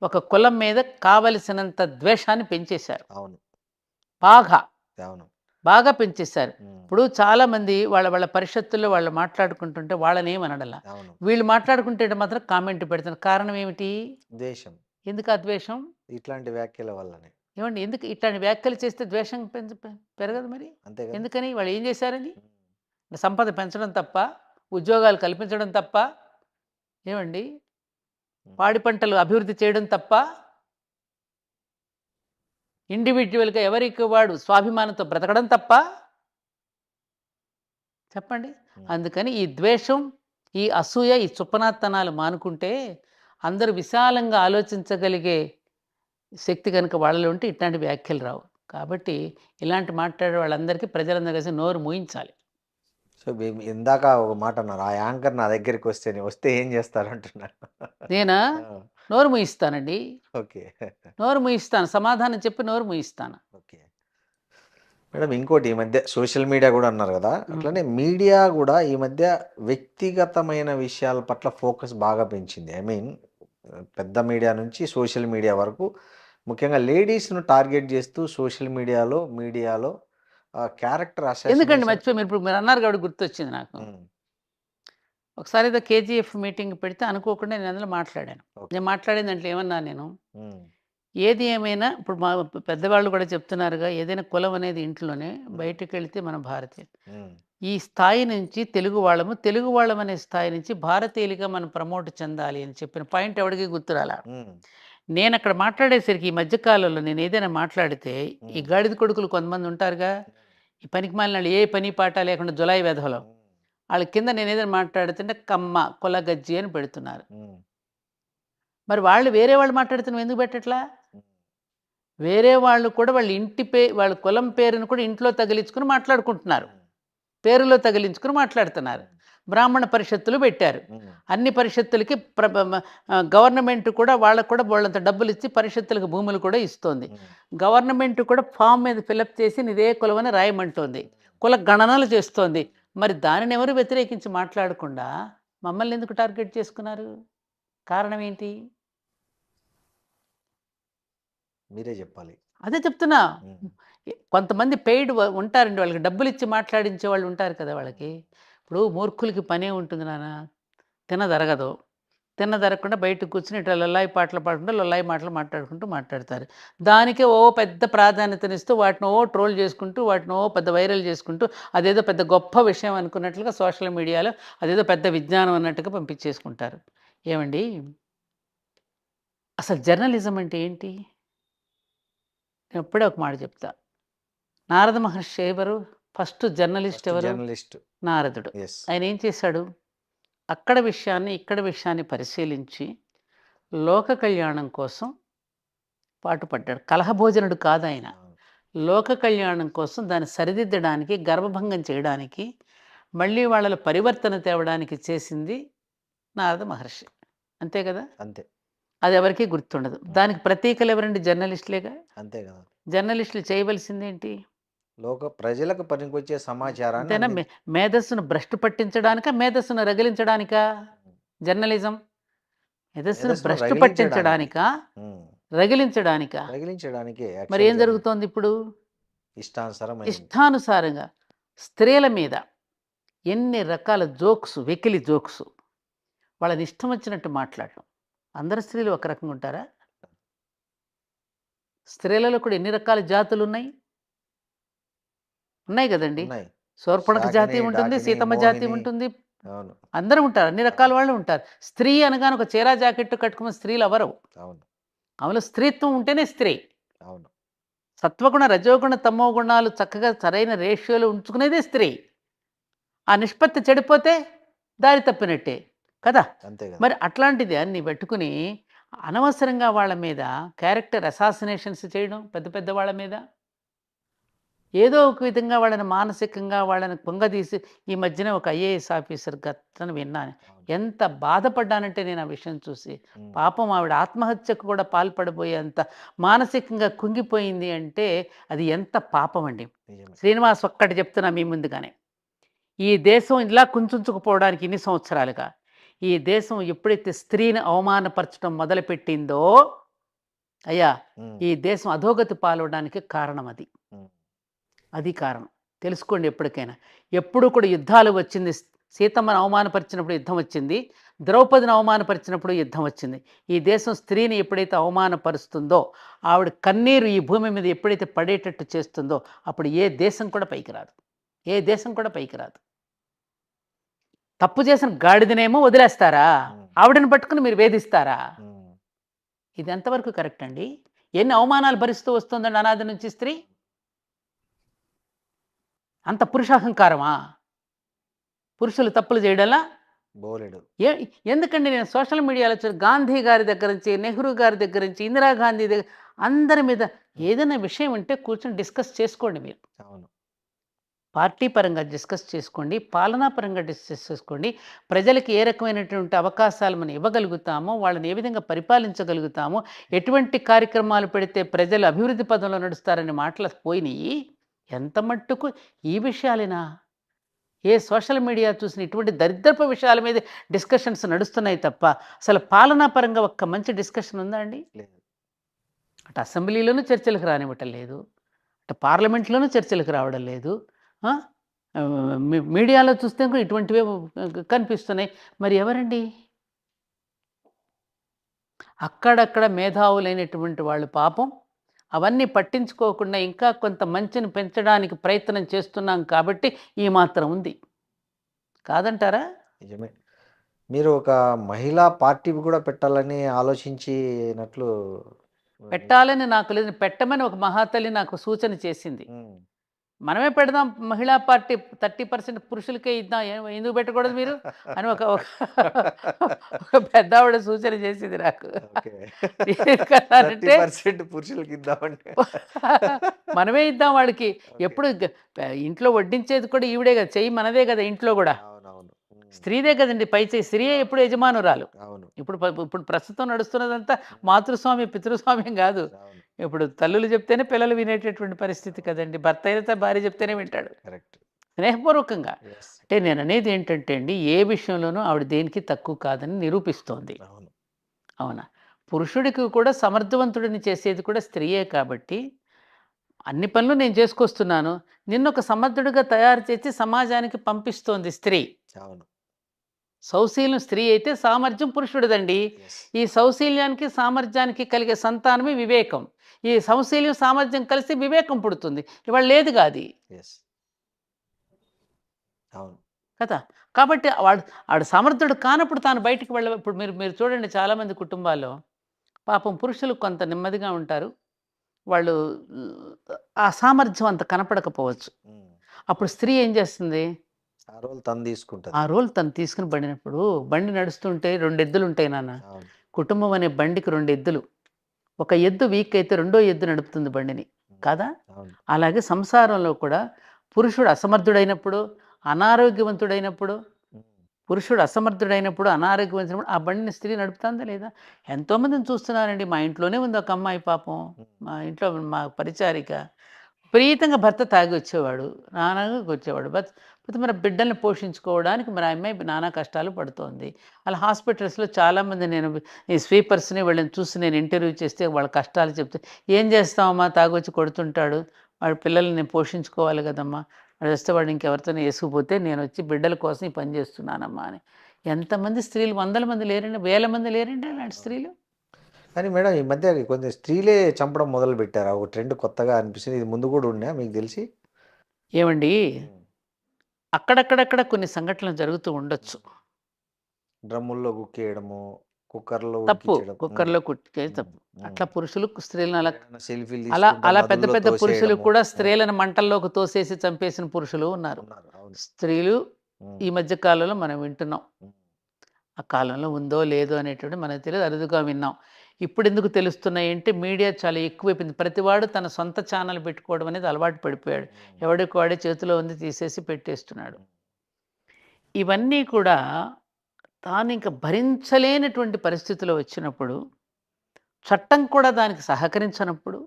ఒక కులం మీద కావలసినంత ద్వేషాన్ని పెంచేశారు. అవును, బాగా. అవును. బాగా పెంచేశారు. ఉమ్. ఇప్పుడు చాలామంది వాళ్ళ వాళ్ళ పరిషత్తుల్లో వాళ్ళు మాట్లాడుకుంటుంటే వాళ్ళని ఏమనడలా. అవును. వీళ్ళు మాట్లాడుకుంటే మాత్రం కామెంట్ పెడుతున్నారు. కారణం ఏమిటి? ద్వేషం. ఎందుకు ఆ ద్వేషం? ఇట్లాంటి వ్యాఖ్యల వల్లనే. ఏమండి ఎందుకు ఇట్లాంటి వ్యాఖ్యలు చేస్తే ద్వేషం పెరగదు మరి? అంతే కదా. ఎందుకని? వాళ్ళు ఏం చేశారని? ఉమ్. సంపద పెంచడం తప్ప, ఉద్యోగాలు కల్పించడం తప్ప, ఏమండి ఉమ్. పాడి పంటలు అభివృద్ధి చేయడం తప్ప, ఇండివిజువల్గా ఎవరికి వాడు స్వాభిమానంతో బ్రతకడం తప్ప, చెప్పండి. ఉమ్. అందుకని ఈ ద్వేషం, ఈ అసూయ, ఈ చుప్పనాత్తనాలు మానుకుంటే అందరూ విశాలంగా ఆలోచించగలిగే శక్తి కనుక వాళ్ళలో ఉంటే ఇట్లాంటి వ్యాఖ్యలు రావు. కాబట్టి ఇలాంటి మాట్లాడే వాళ్ళందరికీ ప్రజలందరూ కలిసి నోరు మూయించాలి. సో ఇందాక ఒక మాట అన్నారు, ఆ యాంకర్ నా దగ్గరికి వస్తే ఏం చేస్తారు అంటున్నారు. నేనా? నోరు మూయిస్తానండి. ఓకే. నోరు మూయిస్తాను. సమాధానం చెప్పి నోరు మూయిస్తాను. ఓకే మేడం, ఇంకోటి ఈ మధ్య సోషల్ మీడియా కూడా అన్నారు కదా, అట్లనే మీడియా కూడా ఈ మధ్య వ్యక్తిగతమైన విషయాల పట్ల ఫోకస్ బాగా పెంచింది. ఐ మీన్ పెద్ద మీడియా నుంచి సోషల్ మీడియా వరకు, ముఖ్యంగా లేడీస్ను టార్గెట్ చేస్తూ సోషల్ మీడియాలో క్యారెక్టర్ ఎందుకండి అసాసినేషన్. మర్చిపోయి మీరు అన్నారు కాబట్టి గుర్తొచ్చింది నాకు. ఒకసారి ఏదో కేజీఎఫ్ మీటింగ్ పెడితే అనుకోకుండా నేను అందులో మాట్లాడాను. నేను మాట్లాడిన దాంట్లో ఏమన్నా నేను, ఏది ఏమైనా ఇప్పుడు మా పెద్దవాళ్ళు కూడా చెప్తున్నారుగా, ఏదైనా కులం అనేది ఇంట్లోనే, బయటకు వెళితే మనం భారతీయ. ఈ స్థాయి నుంచి తెలుగు వాళ్ళం అనే స్థాయి నుంచి భారతీయులుగా మనం ప్రమోట్ చెందాలి అని చెప్పిన పాయింట్ ఎవరికి గుర్తురాలా. నేను అక్కడ మాట్లాడేసరికి ఈ మధ్యకాలంలో నేను ఏదైనా మాట్లాడితే ఈ గాడిద కొడుకులు కొంతమంది ఉంటారుగా, ఈ పనికి మాలిన వాళ్ళు, ఏ పని పాట లేకుండా జులాయి వెధవలో, వాళ్ళ కింద నేను ఏదైనా మాట్లాడుతుంటే కమ్మ కొలగజ్జి అని పెడుతున్నారు. మరి వాళ్ళు వేరే వాళ్ళు మాట్లాడుతున్న ఎందుకు పెట్టట్లా? వేరే వాళ్ళు కూడా వాళ్ళ ఇంటి వాళ్ళ కులం పేరును కూడా ఇంట్లో తగిలించుకుని మాట్లాడుకుంటున్నారు, పేరులో తగిలించుకుని మాట్లాడుతున్నారు. బ్రాహ్మణ పరిషత్తులు పెట్టారు. అన్ని పరిషత్తులకి గవర్నమెంట్ కూడా వాళ్ళకు కూడా వాళ్ళంత డబ్బులు ఇచ్చి పరిషత్తులకు భూములు కూడా ఇస్తోంది. గవర్నమెంట్ కూడా ఫామ్ మీద ఫిలప్ చేసి ఇదే కులం అని రాయమంటోంది, కుల గణనలు చేస్తోంది. మరి దానిని ఎవరు వ్యతిరేకించి మాట్లాడకుండా మమ్మల్ని ఎందుకు టార్గెట్ చేసుకున్నారు? కారణం ఏంటి? మీరే చెప్పాలి. అదే చెప్తున్నా. కొంతమంది పెయిడ్ ఉంటారండి, వాళ్ళకి డబ్బులు ఇచ్చి మాట్లాడించే వాళ్ళు ఉంటారు కదా. వాళ్ళకి ఇప్పుడు మూర్ఖులకి పనే ఉంటుంది నాన్న, తినదరగదు. తినదరగకుండా బయటకు కూర్చుని ఇట్లా లొల్లాయి పాటలు పాడుకుంటూ లొల్లాయి మాటలు మాట్లాడుతారు. దానికే పెద్ద ప్రాధాన్యతనిస్తూ వాటిని ట్రోల్ చేసుకుంటూ, వాటిని పెద్ద వైరల్ చేసుకుంటూ, అదేదో పెద్ద గొప్ప విషయం అనుకున్నట్లుగా సోషల్ మీడియాలో అదేదో పెద్ద విజ్ఞానం అన్నట్టుగా పంపించేసుకుంటారు. ఏమండి, అసలు జర్నలిజం అంటే ఏంటి? నేను ఎప్పుడే ఒక మాట చెప్తా. నారద మహర్షి ఎవరు? ఫస్ట్ జర్నలిస్ట్ ఎవరు? జర్నలిస్ట్ నారదుడు. ఆయన ఏం చేశాడు? అక్కడ విషయాన్ని ఇక్కడ విషయాన్ని పరిశీలించి లోక కళ్యాణం కోసం పాటుపడ్డాడు. కలహభోజనుడు కాదు ఆయన. లోక కళ్యాణం కోసం దాన్ని సరిదిద్దడానికి, గర్భభంగం చేయడానికి, మళ్ళీ వాళ్ళ పరివర్తన తేవడానికి చేసింది నారద మహర్షి. అంతే కదా? అంతే. అది ఎవరికీ గుర్తుండదు. దానికి ప్రతీకలు ఎవరండి? జర్నలిస్టులేగా. అంతే కదా. జర్నలిస్టులు చేయవలసిందేంటి? ప్రజలకు పనికొచ్చే సమాచారాన్ని అంతేనా? మేధస్సును భ్రష్టు పట్టించడానికా, మేధస్సును రగిలించడానికా జర్నలిజం? మేధస్సును భ్రష్టు పట్టించడానికా, రగిలించడానికా? రగిలించడానికే. మరి ఏం జరుగుతోంది ఇప్పుడు? ఇష్టానుసారంగా స్త్రీల మీద ఎన్ని రకాల జోక్స్, వెకిలి జోక్స్, వాళ్ళని ఇష్టం వచ్చినట్టు మాట్లాడటం. అందరు స్త్రీలు ఒక రకంగా ఉంటారా? స్త్రీలలో కూడా ఎన్ని రకాల జాతులు ఉన్నాయి కదండి. శూర్పణఖ జాతి ఉంటుంది, సీతమ్మ జాతి ఉంటుంది, అందరూ ఉంటారు, అన్ని రకాల వాళ్ళు ఉంటారు. స్త్రీ అనగానే ఒక చీరా జాకెట్టు కట్టుకున్న స్త్రీలు ఎవరు? ఆమెలో స్త్రీత్వం ఉంటేనే స్త్రీ. సత్వగుణ, రజోగుణ, తమో గుణాలు చక్కగా సరైన రేషియోలో ఉంచుకునేదే స్త్రీ. ఆ నిష్పత్తి చెడిపోతే దారి తప్పినట్టే కదా. మరి అట్లాంటిది అన్ని పెట్టుకుని అనవసరంగా వాళ్ళ మీద క్యారెక్టర్ అసాసినేషన్స్ చేయడం, పెద్ద పెద్ద వాళ్ళ మీద ఏదో ఒక విధంగా వాళ్ళని మానసికంగా వాళ్ళని పొంగదీసి, ఈ మధ్యన ఒక ఐఏఎస్ ఆఫీసర్ గతను విన్నాను, ఎంత బాధపడ్డానంటే నేను ఆ విషయం చూసి. పాపం ఆవిడ ఆత్మహత్యకు కూడా పాల్పడబోయేంత మానసికంగా కుంగిపోయింది అంటే అది ఎంత పాపం అండి. శ్రీనివాస్ ఒక్కటి చెప్తున్నా మీ ముందుగానే, ఈ దేశం ఇలా కుంచుకుపోవడానికి ఇన్ని సంవత్సరాలుగా ఈ దేశం ఎప్పుడైతే స్త్రీని అవమానపరచడం మొదలుపెట్టిందో అయ్యా, ఈ దేశం అధోగతి పాలవడానికి కారణం అది. అది కారణం. తెలుసుకోండి ఎప్పటికైనా. ఎప్పుడు కూడా యుద్ధాలు వచ్చింది. సీతమ్మను అవమానపరిచినప్పుడు యుద్ధం వచ్చింది. ద్రౌపదిని అవమానపరిచినప్పుడు యుద్ధం వచ్చింది. ఈ దేశం స్త్రీని ఎప్పుడైతే అవమానపరుస్తుందో, ఆవిడ కన్నీరు ఈ భూమి మీద ఎప్పుడైతే పడేటట్టు చేస్తుందో, అప్పుడు ఏ దేశం కూడా పైకి రాదు. ఏ దేశం కూడా పైకి రాదు. తప్పు చేసిన గాడిదనేమో వదిలేస్తారా? ఆవిడని పట్టుకుని మీరు వేధిస్తారా? ఇది ఎంతవరకు కరెక్ట్ అండి? ఎన్ని అవమానాలు భరిస్తూ వస్తుందండి అనాది నుంచి స్త్రీ? అంత పురుషాహంకారమా? పురుషులు తప్పులు చేయడంలా? బోలెడు. ఎందుకండి నేను సోషల్ మీడియాలో గాంధీ గారి దగ్గర నుంచి, నెహ్రూ గారి దగ్గర నుంచి, ఇందిరాగాంధీ దగ్గర అందరి మీద ఏదైనా విషయం ఉంటే కూర్చొని డిస్కస్ చేసుకోండి మీరు. అవును. పార్టీ పరంగా డిస్కస్ చేసుకోండి, పాలనా పరంగా డిస్కస్ చేసుకోండి. ప్రజలకి ఏ రకమైనటువంటి అవకాశాలు మనం ఇవ్వగలుగుతామో, వాళ్ళని ఏ విధంగా పరిపాలించగలుగుతామో, ఎటువంటి కార్యక్రమాలు పెడితే ప్రజలు అభివృద్ధి పదంలో నడుస్తారనే మాటలు పోయినాయి. ఎంత మట్టుకు ఈ విషయాలేనా? ఏ సోషల్ మీడియా చూసిన ఇటువంటి దరిద్రపు విషయాల మీద డిస్కషన్స్ నడుస్తున్నాయి తప్ప, అసలు పాలనా పరంగా ఒక్క మంచి డిస్కషన్ ఉందా అండి? లేదు. అటు అసెంబ్లీలోనూ చర్చలకు రానివ్వటం లేదు, అటు పార్లమెంట్లోనూ చర్చలకు రావడం లేదు. మీడియాలో చూస్తే కూడా ఇటువంటివే కనిపిస్తున్నాయి. మరి ఎవరండి? అక్కడక్కడ మేధావులైనటువంటి వాళ్ళు పాపం అవన్నీ పట్టించుకోకుండా ఇంకా కొంత మంచిని పెంచడానికి ప్రయత్నం చేస్తున్నాం కాబట్టి ఈ మాత్రం ఉంది. కాదంటారా? నిజమే. మీరు ఒక మహిళా పార్టీ కూడా పెట్టాలని ఆలోచించినట్లు పెట్టాలని నాకు లేదు. పెట్టమని ఒక మహాతల్లి నాకు సూచన చేసింది. మనమే పెడదాం మహిళా పార్టీ, 30% పురుషులకే ఇద్దాం, ఎందుకు పెట్టకూడదు మీరు అని ఒక పెద్ద ఆవిడ సూచన చేసింది నాకు. అంటే పురుషులకి ఇద్దామంటే మనమే ఇద్దాం వాళ్ళకి. ఎప్పుడు ఇంట్లో వడ్డించేది కూడా ఈవిడే కదా, చెయ్యి మనదే కదా ఇంట్లో కూడా. స్త్రీదే కదండి పై చేయి. స్త్రీయే ఎప్పుడు యజమానురాలు. ఇప్పుడు ప్రస్తుతం నడుస్తున్నదంతా మాతృస్వామ్యం, పితృస్వామ్యం కాదు. ఇప్పుడు తల్లులు చెప్తేనే పిల్లలు వినేటటువంటి పరిస్థితి కదండి. భర్త అయితే భార్య చెప్తేనే వింటాడు స్నేహపూర్వకంగా. అంటే నేను అనేది ఏంటంటే అండి, ఏ విషయంలోనూ ఆవిడ దేనికి తక్కువ కాదని నిరూపిస్తోంది. అవునా? పురుషుడికి కూడా సమర్థవంతుడిని చేసేది కూడా స్త్రీయే కాబట్టి అన్ని పనులు నేను చేసుకొస్తున్నాను, నిన్నొక సమర్థుడిగా తయారు చేసి సమాజానికి పంపిస్తోంది స్త్రీ. సౌశీల్యం స్త్రీ అయితే సామర్థ్యం పురుషుడిదండి. ఈ సౌశీల్యానికి సామర్థ్యానికి కలిగే సంతానమే వివేకం. ఈ సౌశీల్యం సామర్థ్యం కలిసి వివేకం పుడుతుంది. ఇవాళ లేదు కాదు కదా. కాబట్టి వాడు సమర్థుడు కానప్పుడు తాను బయటికి ఇప్పుడు మీరు చూడండి, చాలామంది కుటుంబాల్లో పాపం పురుషులు కొంత నెమ్మదిగా ఉంటారు, వాళ్ళు ఆ సామర్థ్యం అంత కనపడకపోవచ్చు. అప్పుడు స్త్రీ ఏం చేస్తుంది? ఆ రోల్ తను తీసుకుని పడినప్పుడు, బండి నడుస్తుంటే 2 ఎద్దులు ఉంటాయి నాన్న. కుటుంబం అనే బండికి 2 ఎద్దులు. ఒక ఎద్దు వీక్ అయితే రెండో ఎద్దు నడుపుతుంది బండిని కాదా? అలాగే సంసారంలో కూడా పురుషుడు అసమర్థుడైనప్పుడు, అనారోగ్యవంతుడైనప్పుడు, పురుషుడు అసమర్థుడైనప్పుడు, అనారోగ్యవంతుడైనప్పుడు ఆ బండిని స్త్రీ నడుపుతుందా లేదా? ఎంతోమందిని చూస్తున్నానండి. మా ఇంట్లోనే ఉంది ఒక అమ్మాయి పాపం. మా ఇంట్లో మా పరిచారిక విపరీతంగా భర్త తాగి వచ్చేవాడు, నాన్నగా వచ్చేవాడు. మరి బిడ్డల్ని పోషించుకోవడానికి మరి ఆ అమ్మాయి నానా కష్టాలు పడుతోంది. అలా హాస్పిటల్స్లో చాలామంది నేను ఈ స్వీపర్స్ని వీళ్ళని చూసి నేను ఇంటర్వ్యూ చేస్తే వాళ్ళ కష్టాలు చెప్తే, ఏం చేస్తామమ్మా, తాగొచ్చి కొడుతుంటాడు, వాడి పిల్లల్ని నేను పోషించుకోవాలి కదమ్మా, వాడు వస్తే వాడు ఇంకెవరితోనే వేసుకుపోతే నేను వచ్చి బిడ్డల కోసం ఈ పని చేస్తున్నానమ్మా అని. ఎంతమంది స్త్రీలు, 100 మంది లేరండి, 1000 మంది లేరండి అలాంటి స్త్రీలు. కానీ మేడం ఈ మధ్య కొంచెం స్త్రీలే చంపడం మొదలు పెట్టారు. ఒక ట్రెండ్ కొత్తగా అనిపిస్తుంది. ఇది ముందు కూడా ఉన్నా మీకు తెలిసి? ఏమండి, అక్కడక్కడక్కడ కొన్ని సంఘటనలు జరుగుతూ ఉండొచ్చు. డ్రమ్ముల్లో కుక్కేయడము, కుక్కర్లో తప్పు, కుక్కర్లో కుక్కే తప్పు. అట్లా పురుషులు స్త్రీలను అలా పెద్ద పెద్ద పురుషులు కూడా స్త్రీలను మంటల్లోకి తోసేసి చంపేసిన పురుషులు ఉన్నారు. స్త్రీలు ఈ మధ్య కాలంలో మనం వింటున్నాం. ఆ కాలంలో ఉందో లేదో అనేటువంటి మనకు తెలియదు, అరుదుగా విన్నాం. ఇప్పుడు ఎందుకు తెలుస్తున్నాయి అంటే మీడియా చాలా ఎక్కువైపోయింది. ప్రతివాడు తన సొంత ఛానల్ పెట్టుకోవడం అనేది అలవాటు పడిపోయాడు. ఎవడికి వాడే చేతిలో ఉంది తీసేసి పెట్టేస్తున్నాడు. ఇవన్నీ కూడా తాను ఇంకా భరించలేనటువంటి పరిస్థితిలో వచ్చినప్పుడు, చట్టం కూడా దానికి సహకరించినప్పుడు,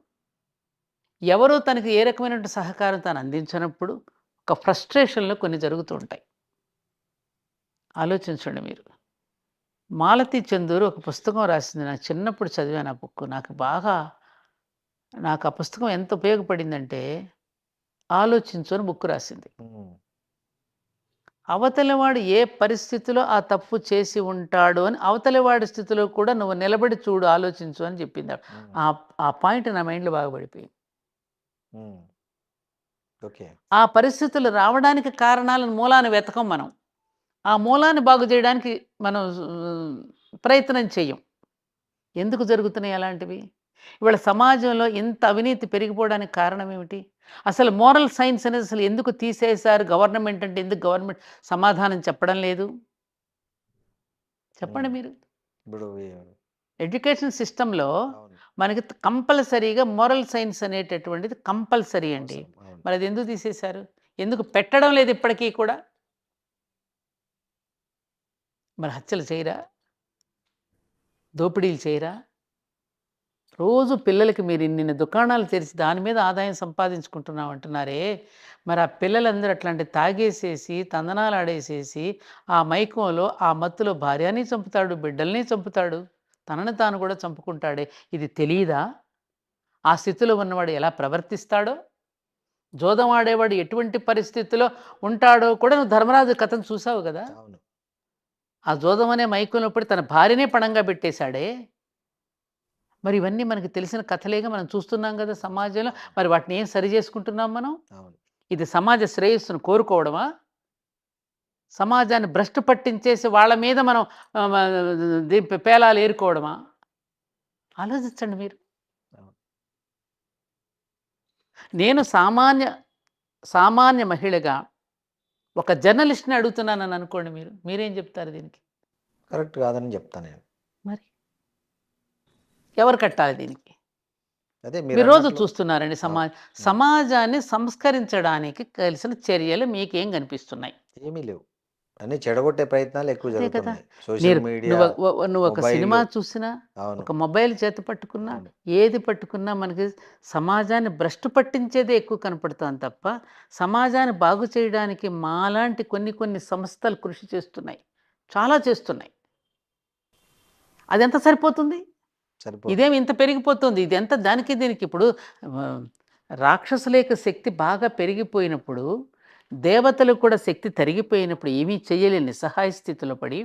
ఎవరో తనకి ఏ రకమైనటువంటి సహకారం తాను అందించినప్పుడు ఒక ఫ్రస్ట్రేషన్లో కొన్ని జరుగుతూ ఉంటాయి. ఆలోచించండి మీరు. మాలతీ చందూరు ఒక పుస్తకం రాసింది. నాకు చిన్నప్పుడు చదివాను ఆ బుక్. నాకు ఆ పుస్తకం ఎంత ఉపయోగపడిందంటే, ఆలోచించు అని బుక్ రాసింది. ఉమ్, అవతలివాడు ఏ పరిస్థితిలో ఆ తప్పు చేసి ఉంటాడు అని అవతలివాడి స్థితిలో కూడా నువ్వు నిలబడి చూడు, ఆలోచించు అని చెప్పింది ఆవిడ. ఉమ్, ఆ ఆ పాయింట్ నా మైండ్లో బాగా పడిపోయింది. ఉమ్. ఓకే. ఆ పరిస్థితులు రావడానికి కారణాలను మూలాన్ని వెతకం మనం. ఆ మూలాన్ని బాగు చేయడానికి మనం ప్రయత్నం చెయ్యం. ఎందుకు జరుగుతున్నాయి అలాంటివి? ఇవాళ సమాజంలో ఇంత అవినీతి పెరిగిపోవడానికి కారణం ఏమిటి? అసలు మోరల్ సైన్స్ అనేది అసలు ఎందుకు తీసేశారు? గవర్నమెంట్ అంటే ఎందుకు గవర్నమెంట్ సమాధానం చెప్పడం లేదు? చెప్పండి ఉమ్. మీరు. ఇప్పుడు ఎడ్యుకేషన్ సిస్టంలో అవును, మనకి కంపల్సరీగా మోరల్ సైన్స్ అనేటటువంటిది కంపల్సరీ అండి. అవసరం. అవును. మరి అది ఎందుకు తీసేశారు? ఎందుకు పెట్టడం లేదు ఇప్పటికీ కూడా? మరి హత్యలు చేయరా? దోపిడీలు చేయరా? రోజు పిల్లలకి మీరు ఇన్ని దుకాణాలు తెరిచి దాని మీద ఆదాయం సంపాదించుకుంటున్నాం అంటున్నారే, మరి ఆ పిల్లలందరూ అట్లాంటి తాగేసేసి తందనాలు ఆడేసేసి ఆ మైకంలో ఆ మత్తులో భార్యని చంపుతాడు, బిడ్డల్ని చంపుతాడు, తనని తాను కూడా చంపుకుంటాడే. ఇది తెలియదా? ఆ స్థితిలో ఉన్నవాడు ఎలా ప్రవర్తిస్తాడో, జోదం ఆడేవాడు ఎటువంటి పరిస్థితిలో ఉంటాడో కూడా నువ్వు ధర్మరాజు కథను చూసావు కదా. అవును. ఆ జోదం అనే మైకంలో పడి తన భార్యనే పణంగా పెట్టేశాడే. మరి ఇవన్నీ మనకి తెలిసిన కథలేగా మనం చూస్తున్నాం కదా సమాజంలో. మరి వాటిని ఏం సరి చేసుకుంటున్నాం మనం? అవును. ఇది సమాజ శ్రేయస్సును కోరుకోవడమా? సమాజాన్ని భ్రష్టు పట్టించేసి వాళ్ళ మీద మనం పేలాలు ఏరుకోవడమా? ఆలోచించండి మీరు. అవును. నేను సామాన్య మహిళగా ఒక జర్నలిస్ట్ని అడుగుతున్నానని అనుకోండి, మీరేం చెప్తారు దీనికి? కరెక్ట్ కాదని చెప్తాను నేను. మరి ఎవరు కట్టాలి దీనికి? అదే మీరు రోజు అన్నట్లు. చూస్తున్నారండి అవును. సమాజాన్ని సంస్కరించడానికి కలిసిన చర్యలు మీకేం కనిపిస్తున్నాయి? ఏమీ లేవు. అన్నీ చెడగొట్టే ప్రయత్నాలు ఎక్కువ అదే కదా. జరుగుతున్నాయి. సోషల్ మీడియా, నువ్వు ఒక సినిమా మొబైలు. చూసినా, అవును. ఒక మొబైల్ చేత పట్టుకున్నా, అవును. ఏది పట్టుకున్నా మనకి సమాజాన్ని భ్రష్టు పట్టించేదే ఎక్కువ కనపడుతోంది తప్ప, సమాజాన్ని బాగు చేయడానికి మాలాంటి కొన్ని సంస్థలు కృషి చేస్తున్నాయి. చాలా చేస్తున్నాయి. అదెంత సరిపోతుంది? సరిపోదు. ఇదేమి ఇంత పెరిగిపోతుంది. ఇదెంత దానికి దీనికి ఇప్పుడు ఆహ్, రాక్షసుల యొక్క శక్తి బాగా పెరిగిపోయినప్పుడు, దేవతలకు కూడా శక్తి తరిగిపోయినప్పుడు ఏమీ చేయలేని నిస్సహాయ స్థితిలో పడి,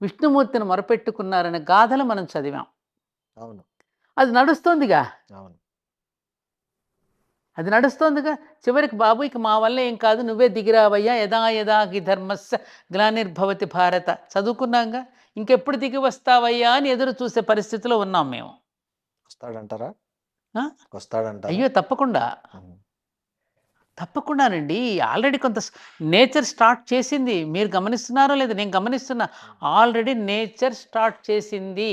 విష్ణుమూర్తిని మొరపెట్టుకున్నారనే గాథలు మనం చదివాం. అవును. అది నడుస్తోందిగా. అవును. అది నడుస్తోందిగా. చివరికి బాబు ఇక మా వల్ల ఏం కాదు, నువ్వే దిగిరావయ్యా, యదా యదా హి ధర్మస్య గ్లానిర్భవతి భారత చదువుకున్నాంగా. ఇంకెప్పుడు దిగి వస్తావయ్యా అని ఎదురు చూసే పరిస్థితిలో ఉన్నాం మేము. వస్తాడంటారా? ఆ! వస్తాడంటారా? అయ్యో! తప్పకుండా. హ్మ్. తప్పకుండానండి. ఆల్రెడీ కొంత నేచర్ స్టార్ట్ చేసింది. మీరు గమనిస్తున్నారో లేదో, నేను గమనిస్తున్నా. ఆల్రెడీ నేచర్ స్టార్ట్ చేసింది.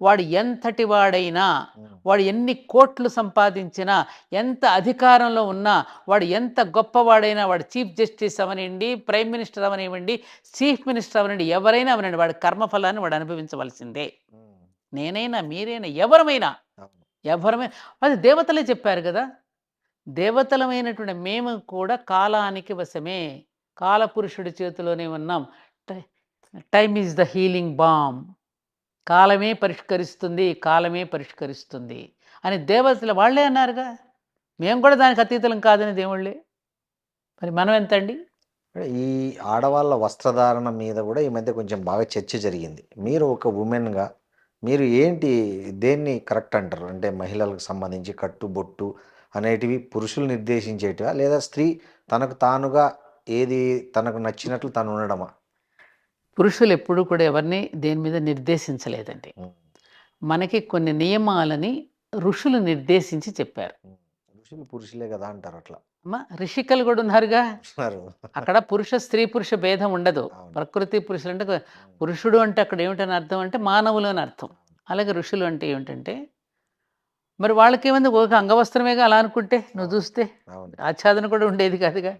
వాడు ఎంతటి వాడైనా, హ్మ్. వాడు ఎన్ని కోట్లు సంపాదించినా, ఎంత అధికారంలో ఉన్నా, వాడు ఎంత గొప్పవాడైనా, వాడు చీఫ్ జస్టిస్ అవనివ్వండి, ప్రైమ్ మినిస్టర్ అవనివ్వండి, చీఫ్ మినిస్టర్ అవనండి, ఎవరైనా అవనండి, వాడి కర్మఫలాన్ని వాడు అనుభవించవలసిందే. హ్మ్. నేనైనా, మీరైనా, ఎవరమైనా, అవును. ఎవరమైనా. అది దేవతలే చెప్పారు గదా. దేవతలమైనటువంటి మేము కూడా కాలానికి వశమే. కాలపురుషుడి చేతిలోనే ఉన్నాం. టై time is the healing balm. కాలమే పరిష్కరిస్తుంది, కాలమే పరిష్కరిస్తుంది అని దేవతలు వాళ్ళే అన్నారుగా. మేము కూడా దానికి అతీతులం కాదని దేవుళ్ళే. మరి మనం ఎంతండి? ఈ ఆడవాళ్ళ వస్త్రధారణ మీద కూడా ఈ మధ్య కొంచెం బాగా చర్చ జరిగింది. మీరు ఒక వుమెన్‌గా మీరు ఏంటి, దేన్ని కరెక్ట్ అంటారు? అంటే మహిళలకు సంబంధించి కట్టు, బొట్టు అనేటివి పురుషులు నిర్దేశించేటివా? లేదా స్త్రీ తనకు తానుగా ఏది తనకు నచ్చినట్లు తను ఉండడమా? పురుషులు ఎప్పుడూ కూడా ఎవరిని దేని మీద నిర్దేశించలేదండి. హ్మ్. మనకి కొన్ని నియమాలని ఋషులు నిర్దేశించి చెప్పారు. హ్మ్. ఋషులు పురుషులే కదా అంటారు అట్లా. ఋషికలు కూడా ఉన్నారుగా. ఉన్నారు. అక్కడ స్త్రీ పురుష భేదం ఉండదు. అవును. ప్రకృతి పురుషులు అంటే హ్మ్. పురుషుడు అంటే అక్కడ ఏమిటని అర్థం అంటే మానవులు అని అర్థం. అలాగే ఋషులు అంటే ఏమిటంటే, మరి వాళ్ళకేముంది, ఒక అంగవస్త్రమేగా అలా అనుకుంటే నువ్వు అవును. చూస్తే. అవును. ఆచ్ఛాదన కూడా ఉండేది కాదుగా.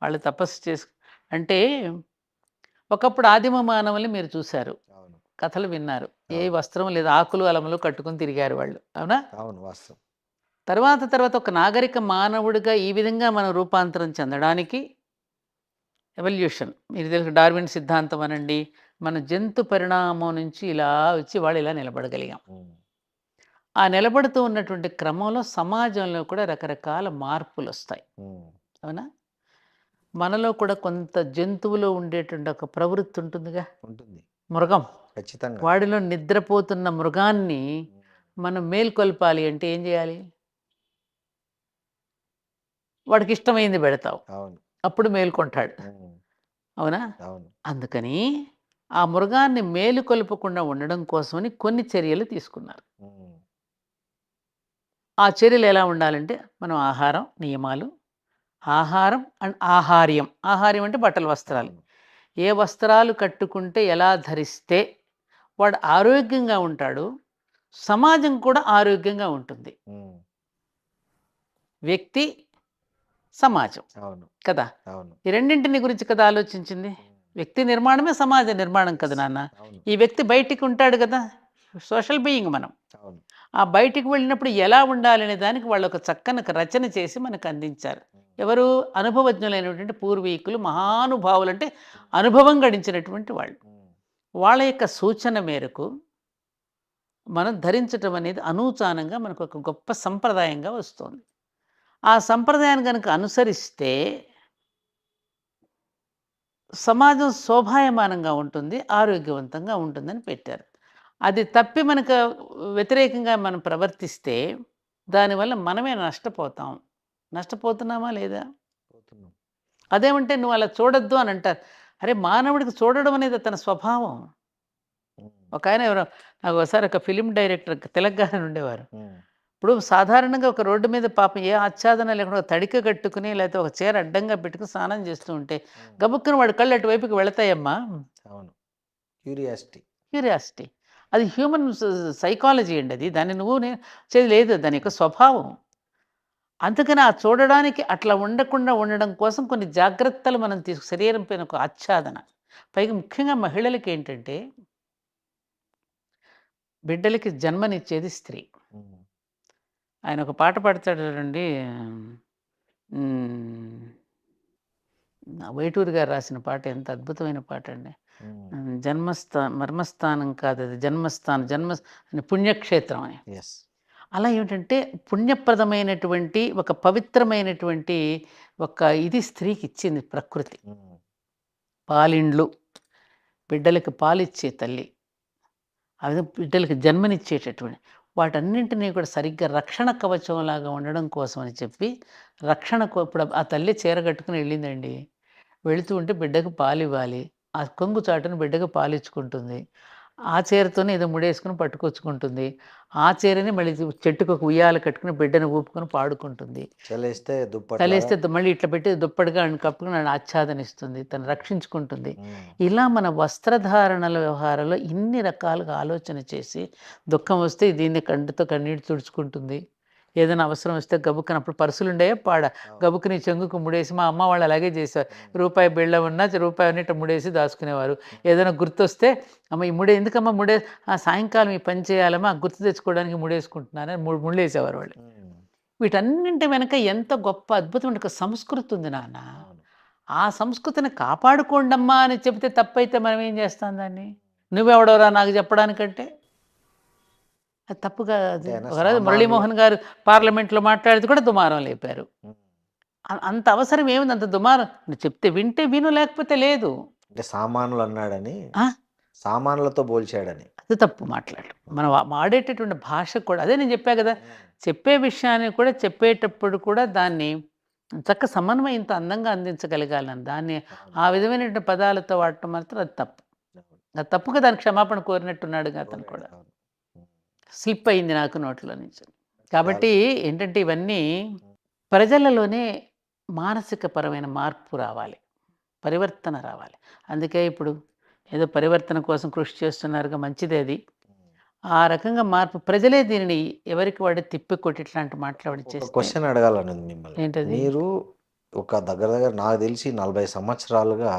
వాళ్ళు తపస్సు అంటే ఒకప్పుడు ఆదిమ మానవుల్ని మీరు చూశారు. అవును. కథలు విన్నారు. ఏ అవును. వస్త్రం లేదు, ఆకులు అలములు కట్టుకొని తిరిగారు వాళ్ళు. అవునా? అవును. వాస్తవం. తర్వాత ఒక నాగరిక మానవుడిగా ఈ విధంగా మనం రూపాంతరం చెందడానికి ఎవల్యూషన్, మీరు తెలుసు డార్విన్ సిద్ధాంతం అనండి, మన జంతు పరిణామం నుంచి ఇలా వచ్చి వాళ్ళు ఇలా నిలబడగలిగాం. హ్మ్. ఆ నిలబడుతూ ఉన్నటువంటి క్రమంలో సమాజంలో కూడా రకరకాల మార్పులు వస్తాయి. హ్మ్. అవునా? మనలో కూడా కొంత జంతువులో ఉండేటువంటి ఒక ప్రవృత్తి ఉంటుందిగా, ఉంటుంది. మృగం. ఖచ్చితంగా. వాడిలో నిద్రపోతున్న మృగాన్ని మనం మేల్కొల్పాలి అంటే ఏం చేయాలి? వాడికి ఇష్టమైంది పెడతావు. అవును. అప్పుడు మేల్కొంటాడు. హ్మ్. అవునా? అవును. అందుకని ఆ మృగాన్ని మేలుకొల్పకుండా ఉండడం కోసమని కొన్ని చర్యలు తీసుకున్నారు. హ్మ్. ఆ చర్యలు ఎలా ఉండాలంటే, మనం ఆహారం నియమాలు, ఆహారం అండ్ ఆహార్యం. ఆహార్యం అంటే బట్టలు, వస్త్రాలు. అవును. ఏ వస్త్రాలు కట్టుకుంటే, ఎలా ధరిస్తే వాడు ఆరోగ్యంగా ఉంటాడు, సమాజం కూడా ఆరోగ్యంగా ఉంటుంది. హ్మ్. వ్యక్తి, సమాజం అవును. కదా! అవును. ఈ రెండింటిని గురించి కదా ఆలోచించింది. హ్మ్. వ్యక్తి నిర్మాణమే సమాజ నిర్మాణం కదా నాన్న. అవును. ఈ వ్యక్తి బయటికి ఉంటాడు కదా! సోషల్ బీయింగ్ మనం. అవును. ఆ బయటికి వెళ్ళినప్పుడు ఎలా ఉండాలనే దానికి వాళ్ళు ఒక చక్కని రచన చేసి మనకు అందించారు. హ్మ్. ఎవరు? అనుభవజ్ఞులైనటువంటి పూర్వీకులు, మహానుభావులు, అంటే అనుభవం గడించినటువంటి వాళ్ళు. హ్మ్. వాళ్ళ యొక్క సూచన మేరకు మనం ధరించటం అనేది అనూచానంగా మనకు ఒక గొప్ప సంప్రదాయంగా వస్తోంది. ఆ సంప్రదాయాన్ని గనుక అనుసరిస్తే సమాజం శోభాయమానంగా ఉంటుంది, ఆరోగ్యవంతంగా ఉంటుందని పెట్టారు. అది తప్పి మనకు వ్యతిరేకంగా మనం ప్రవర్తిస్తే దానివల్ల మనమే నష్టపోతాం. నష్టపోతున్నామా లేదా? పోతున్నాం. అదేమంటే నువ్వు అలా చూడొద్దు అని అంటారు. అరే! మానవుడికి చూడడం అనేది అతని స్వభావం. హ్మ్. ఒకాయన ఎవరో నాకు ఒకసారి ఒక ఫిల్మ్ డైరెక్టర్ తిలక్ గారు అని ఉండేవారు. హ్మ్. ఇప్పుడు సాధారణంగా ఒక రోడ్డు మీద పాపం ఏ ఆచ్ఛాదన లేకుండా ఒక తడిక కట్టుకుని లేకపోతే ఒక చీర అడ్డంగా పెట్టుకొని స్నానం చేస్తూ ఉంటే హ్మ్. గబుక్కున వాడి కళ్ళు అటువైపుకి వెళతాయమ్మా. అవును. క్యూరియాసిటీ. క్యూరియాసిటీ. అది హ్యూమన్ సైకాలజీ అండి అది. దాన్ని నువ్వు చేది లేదు. దాని యొక్క స్వభావం. అందుకని ఆ చూడడానికి అట్లా ఉండకుండా ఉండడం కోసం కొన్ని జాగ్రత్తలు మనం శరీరం పైన ఒక ఆచ్ఛాదన. పైగా ముఖ్యంగా మహిళలకేంటంటే, బిడ్డలకి జన్మనిచ్చేది స్త్రీ. హ్మ్. ఆయన ఒక పాట పాడతాడు చూడండి. హ్మ్. వేటూరి గారు రాసిన పాట ఎంత అద్భుతమైన పాటండి. హ్మ్. మర్మస్థానం కాదది, అని పుణ్యక్షేత్రం అని. యెస్. అలా ఏమిటంటే పుణ్యప్రదమైనటువంటి ఒక పవిత్రమైనటువంటి ఒక ఇది స్త్రీకిచ్చింది ప్రకృతి. హ్మ్. పాలిండ్లు, బిడ్డలకి పాలిచ్చే తల్లి. అదే బిడ్డలకి జన్మనిచ్చేటటువంటి వాటన్నింటినీ కూడా సరిగ్గా రక్షణ కవచంలాగా ఉండడం కోసం అని చెప్పి ఇప్పుడు ఆ తల్లి చీర కట్టుకుని వెళ్ళిందండి. వెళుతూ ఉంటే బిడ్డకు పాలివ్వాలి. ఆ కొంగు చాటున బిడ్డకు పాలిచ్చుకుంటుంది. ఆ చీరతోనే ఏదో ముడేసుకొని పట్టుకొచ్చుకుంటుంది. ఆ చీరని మళ్ళీ చెట్టుకు ఒక ఉయ్యాల కట్టుకుని బిడ్డను ఊపుకొని పాడుకుంటుంది. చలేస్తే దుప్పట్లాగా. చలేస్తే మళ్ళీ ఇట్లా పెట్టి దుప్పటిగా కప్పుకుని నన్ను ఆచ్ఛాదనిస్తుంది. తను రక్షించుకుంటుంది. హ్మ్. ఇలా మన వస్త్రధారణల వ్యవహారంలో ఇన్ని రకాలుగా ఆలోచన చేసి, దుఃఖం వస్తే దీన్ని కంటితో కన్నీటి తుడుచుకుంటుంది. ఏదైనా అవసరం వస్తే గబుక్కన అప్పుడు పర్సులుండేయా అవును. గబుక్కుని చెంగుకు ముడేసి మా అమ్మ వాళ్ళు అలాగే చేసేవారు. హ్మ్. రూపాయి బిళ్ళ ఉన్నా రూపాయి ఇట్లా ముడేసి దాచుకునేవారు. ఏదైనా గుర్తొస్తే అమ్మ ఈ ఎందుకమ్మా సాయంకాలం ఈ పని చేయాలమ్మా గుర్తు తెచ్చుకోవడానికి ముడేసుకుంటున్నానని ముళ్ళేసేవారు వాళ్ళు. హ్మ్. వీటన్నింటి వెనక ఎంత గొప్ప అద్భుతమైన ఒక సంస్కృతి ఉంది నాన్న. అవును. ఆ సంస్కృతిని కాపాడుకోండమ్మా అని చెబితే తప్పైతే మనం ఏం చేస్తాం దాన్ని? నువ్వెవడోరా నాకు చెప్పడానికంటే? అది తప్పు అంటే కాదు. ఆయన ఒకరోజు సామాన్లు. మురళీమోహన్ గారు పార్లమెంట్‌లో మాట్లాడితే కూడా దుమారం లేపారు. హ్మ్. అంత అవసరం ఏముంది అంత దుమారం? నువ్వు చెప్తే వింటే విను లేకపోతే లేదు. అంటే సామాన్లు అన్నాడని, ఆ! సామాన్లతో పోల్చాడని. అది తప్పు మాట్లాడడం. మనం వాడేటటువంటి భాష కూడా అదే నేను చెప్పా కదా! హ్మ్. చెప్పే విషయాన్ని కూడా చెప్పేటప్పుడు కూడా దాన్ని సమన్వయంతో అందంగా అందించగలగాలని దాన్ని అవును. ఆ విధమైనటువంటి పదాలతో వాడటం మాత్రం అది తప్పు. అవును. అది తప్పుగా దానికి క్షమాపణ కోరినట్టున్నాడుగా అతను కోరాడు. కూడా. అవును. హ్మ్. స్లిప్ అయింది నాకు నోట్లో నుంచి. చాలా. కాబట్టి ఏంటంటే ఇవన్నీ హ్మ్. ప్రజలలోనే మానసిక పరమైన మార్పు రావాలి. పరివర్తన రావాలి. అందుకే ఇప్పుడు ఏదో పరివర్తన కోసం కృషి చేస్తున్నారుగా, మంచిదే అది. హ్మ్. ఆ రకంగా మార్పు ప్రజలే దీనిని ఎవరికి వాడే తిప్పికొట్టి ఇట్లాంటి మాటలు ఒక చేస్తే క్వెషన్ అడగాలనుంది మిమ్మల్ని. ఏంటది? మీరు ఒక దగ్గర దగ్గర నాకు తెలిసి 40 సంవత్సరాలుగా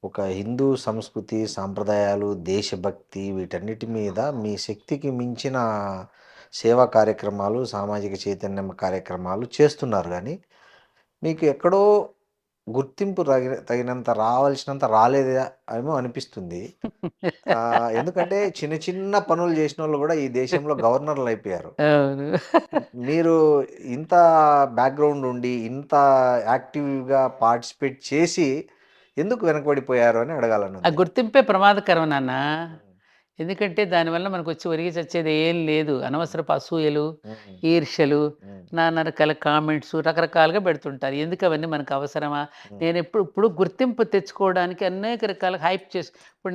ఒక హిందూ సంస్కృతి, సాంప్రదాయాలు, దేశభక్తి వీటన్నిటి మీద మీ శక్తికి మించిన సేవా కార్యక్రమాలు, సామాజిక చైతన్యం కార్యక్రమాలు చేస్తున్నారు గానీ, మీకు ఎక్కడో గుర్తింపు తగినంత రావాల్సినంత రాలేదా ఏమో అనిపిస్తుంది. ఎందుకంటే చిన్న చిన్న పనులు చేసినోళ్ళు కూడా ఈ దేశంలో గవర్నర్లు అయిపోయారు. అవును. మీరు ఇంత బ్యాక్‌గ్రౌండ్ ఉండి, ఇంత యాక్టివ్‌గా పార్టిసిపేట్ చేసి ఎందుకు వెనకబడిపోయారు అని ఆ అడగాలనుంది. గుర్తింపే ప్రమాదకరం నాన్న. హ్మ్. ఎందుకంటే దానివల్ల మనకొచ్చి ఒరిగి చచ్చేది ఏం లేదు. అనవసరపు అసూయలు, హ్మ్. ఈర్ష్యలు, హ్మ్. నానా రకాల కామెంట్స్ రకరకాలుగా పెడుతుంటారు. ఎందుకు అవన్నీ మనకు అవసరమా? హ్మ్. ఇప్పుడు గుర్తింపు తెచ్చుకోవడానికి అనేక రకాల హైప్ ఇప్పుడు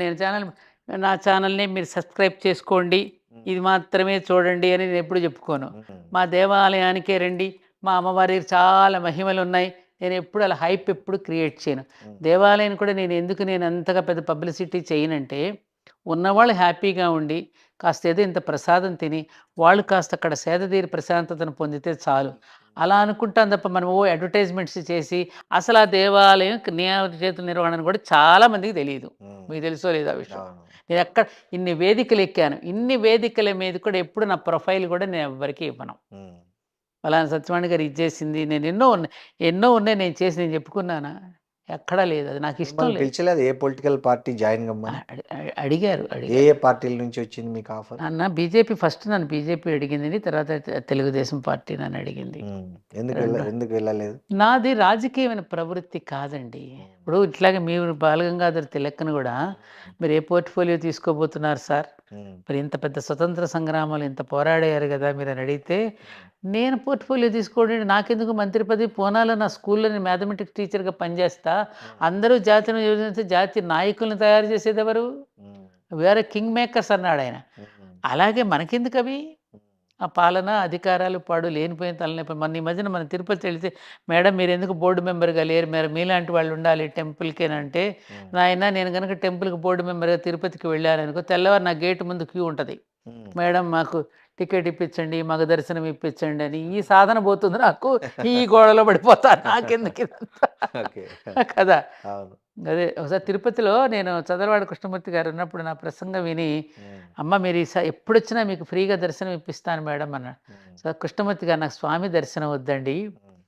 నా ఛానల్‌ని మీరు సబ్స్క్రైబ్ చేసుకోండి. హ్మ్. ఇది మాత్రమే చూడండి అని నేనెప్పుడు చెప్పుకోను. హ్మ్. మా దేవాలయానికే రండి. మా అమ్మవారి చాలా మహిమలున్నాయి. నేనెప్పుడు అలా హైప్ ఎప్పుడు క్రియేట్ చేయను. హ్మ్. దేవాలయాన్ని కూడా నేను అంతగా పెద్ద పబ్లిసిటీ చేయనంటే, ఉన్నవాళ్ళు హ్యాపీగా ఉండి, కాస్త ఏదో ఇంత ప్రసాదం తిని, వాళ్ళు కాస్త అక్కడ సేదతీరి ప్రశాంతతను పొందితే చాలు. అలా అనుకుంటాం తప్ప మనం అడ్వర్టైజ్మెంట్స్ చేసి, అసలు ఆ దేవాలయం నియమనిష్టల నిర్వహణను కూడా చాలా మందికి తెలీదు. హ్మ్. మీకు తెలుసో లేదో ఆ విషయం. అవును. నేనెక్కడ ఇన్ని వేదికలు ఎక్కాను. ఇన్ని వేదికల మీద కూడా ఎప్పుడు నా ప్రొఫైల్ కూడా నేను ఎవ్వరికీ ఇవ్వను. హ్మ్. పలానా సత్యవాణి గారు ఇది చేసింది. నేను ఎన్నో ఉన్నాయి నేను చేసి నేను చెప్పుకున్నానా? ఎక్కడా లేదు. అది నాకిష్టం మిమ్మల్ని లేదు. పిలిచలేదా ఏ పొలిటికల్ పార్టీ జాయిన్ కమ్మని? అడిగారు. ఏ ఏ పార్టీల నుంచి వచ్చింది మీకు ఆఫర్? నన్ను బీజేపీ అడిగిందండి. తర్వాత తెలుగుదేశం పార్టీ నన్ను అడిగింది. హ్మ్. 2 ఎందుకు వెళ్ళలేదు? నాది రాజకీయమైన ప్రవృత్తి కాదండి. హ్మ్. ఇప్పుడు ఇట్లాగే మీరు బాలగంగాధర్ తిలక్‌ని గూడా హ్మ్. మీరు ఏ పోర్ట్‌ఫోలియో తీసుకోబోతున్నారు సార్? హ్మ్. మరి ఇంత పెద్ద స్వతంత్ర సంగ్రామాలు ఇంత పోరాడారు గదా! మీరని అడిగితే, హ్మ్. నేను పోర్ట్‌ఫోలియో తీసుకోవడం నాకెందుకు మంత్రి పదవి? పూనాలో నా స్కూల్‌లో నేను మ్యాథమెటిక్స్ టీచర్‌గా పనిచేస్తా. హ్మ్. అందరూ జాతిని యోజించి జాతి నాయకుల్ని తయారు చేసేదెవరు? హ్మ్. వీఆర్ కింగ్ మేకర్స్ అన్నాడాయన. హ్మ్. అలాగే మనకెందుకవి? హ్మ్. ఆ పాలన, అధికారాలు, లేనిపోయిన తలనొప్పి. మొన్న ఈ మధ్యన మనం తిరుపతి వెళితే, "మేడం మీరెందుకు బోర్డ్ మెంబర్‌గా లేరు? మీలాంటి వాళ్ళు ఉండాలి టెంపుల్‌కేనంటే," హ్మ్. నాయనా నేను గనుక టెంపుల్‌కి బోర్డ్ మెంబర్‌గా తిరుపతికి వెళ్ళాననుకో, తెల్లవారు నా గేట్ ముందు క్యూ ఉంటది. హ్మ్. మేడం మాకు టికెట్ ఇప్పించండి, మాకు దర్శనం ఇప్పించండి అని. ఈ సాధన పోతుంది నాకు. ఈ గోడలో పడిపోతా. నాకెందుకు ఇదంతా? ఓకే. కదా! అవును. అదే ఒకసారి తిరుపతిలో నేను చదలవాడి కృష్ణమూర్తి గారు ఉన్నప్పుడు నా ప్రసంగం విని, హ్మ్. "అమ్మ మీరు ఎప్పుడొచ్చినా మీకు ఫ్రీగా దర్శనం ఇప్పిస్తాను మేడం" అన్నాడు. హ్మ్. కృష్ణమూర్తి గారు, "నాకు స్వామి దర్శనం వద్దండి. హ్మ్.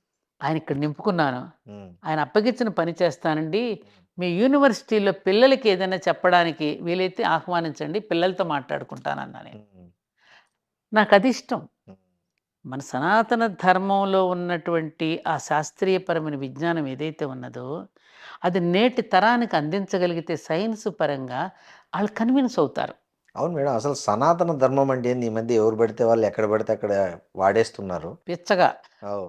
ఆయన ఇక్కడ నింపుకున్నాను. హ్మ్. ఆయన అప్పగించిన పని చేస్తానండి. హ్మ్. మీ యూనివర్సిటీలో పిల్లలకి ఏదైనా చెప్పడానికి వీలైతే ఆహ్వానించండి. పిల్లలతో మాట్లాడుకుంటానన్నా నేను. హ్మ్. నాకదిష్టం. హ్మ్. మన సనాతన ధర్మంలో ఉన్నటువంటి ఆ శాస్త్రీయపరమైన విజ్ఞానం ఏదైతే ఉన్నదో, అది నేటి తరానికి అందించగలిగితే సైన్స్ పరంగా ఆళ్ళు కన్విన్స్ అవుతారు. అవును మేడం. అసలు సనాతన ధర్మం అంటే ఏంది? ఈ మధ్య ఎవరు పడితే వాళ్ళు ఎక్కడ పడితే అక్కడ వాడేస్తున్నారు. పిచ్చగా. అవు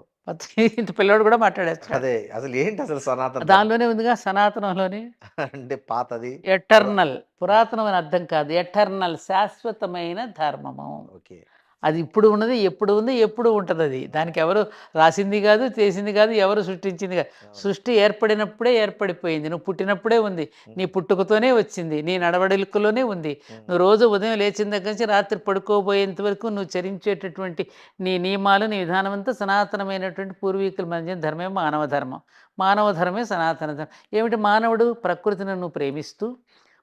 ఇంటి పిల్లోడు కూడా మాట్లాడేస్తున్నాడు. అదే అసలు ఏంటి అసలు సనాతన ధర్మం? దానిలోనే ఉందిగా సనాతనంలోనే. అంటే పాతది. పురా ఎటర్నల్. ఆ! పురాతనం అని అర్థం కాదు. ఎటర్నల్ శాశ్వతమైన ధర్మము. ఓకే. అది ఇప్పుడు ఉన్నది, ఎప్పుడు ఉంది, ఎప్పుడు ఉంటదది. హ్మ్. దానికెవరు రాసింది గాదు, చేసింది గాదు, ఎవరు సృష్టించింది గాదు. అవును. సృష్టి ఏర్పడినప్పుడే ఏర్పడిపోయింది. నువ్వు పుట్టినప్పుడే ఉంది. నీ హ్మ్. పుట్టుకతోనే వచ్చింది. నీ నడవడికలోనే ఉంది. హ్మ్. నువ్వు రోజు ఉదయం లేచిన దగ్గర నుంచి రాత్రి పడుకోబోయేంత వరకు నువ్వు చరించేటటువంటి నీ నియమాలు, నీ విధానం అంతా సనాతనమైనటువంటి పూర్వీకుల మధ్య ధర్మమే మానవ ధర్మం. మానవ ధర్మమే సనాతన ధర్మం. ఏమిటి మానవుడు? ప్రకృతిని నువ్వు ప్రేమిస్తూ,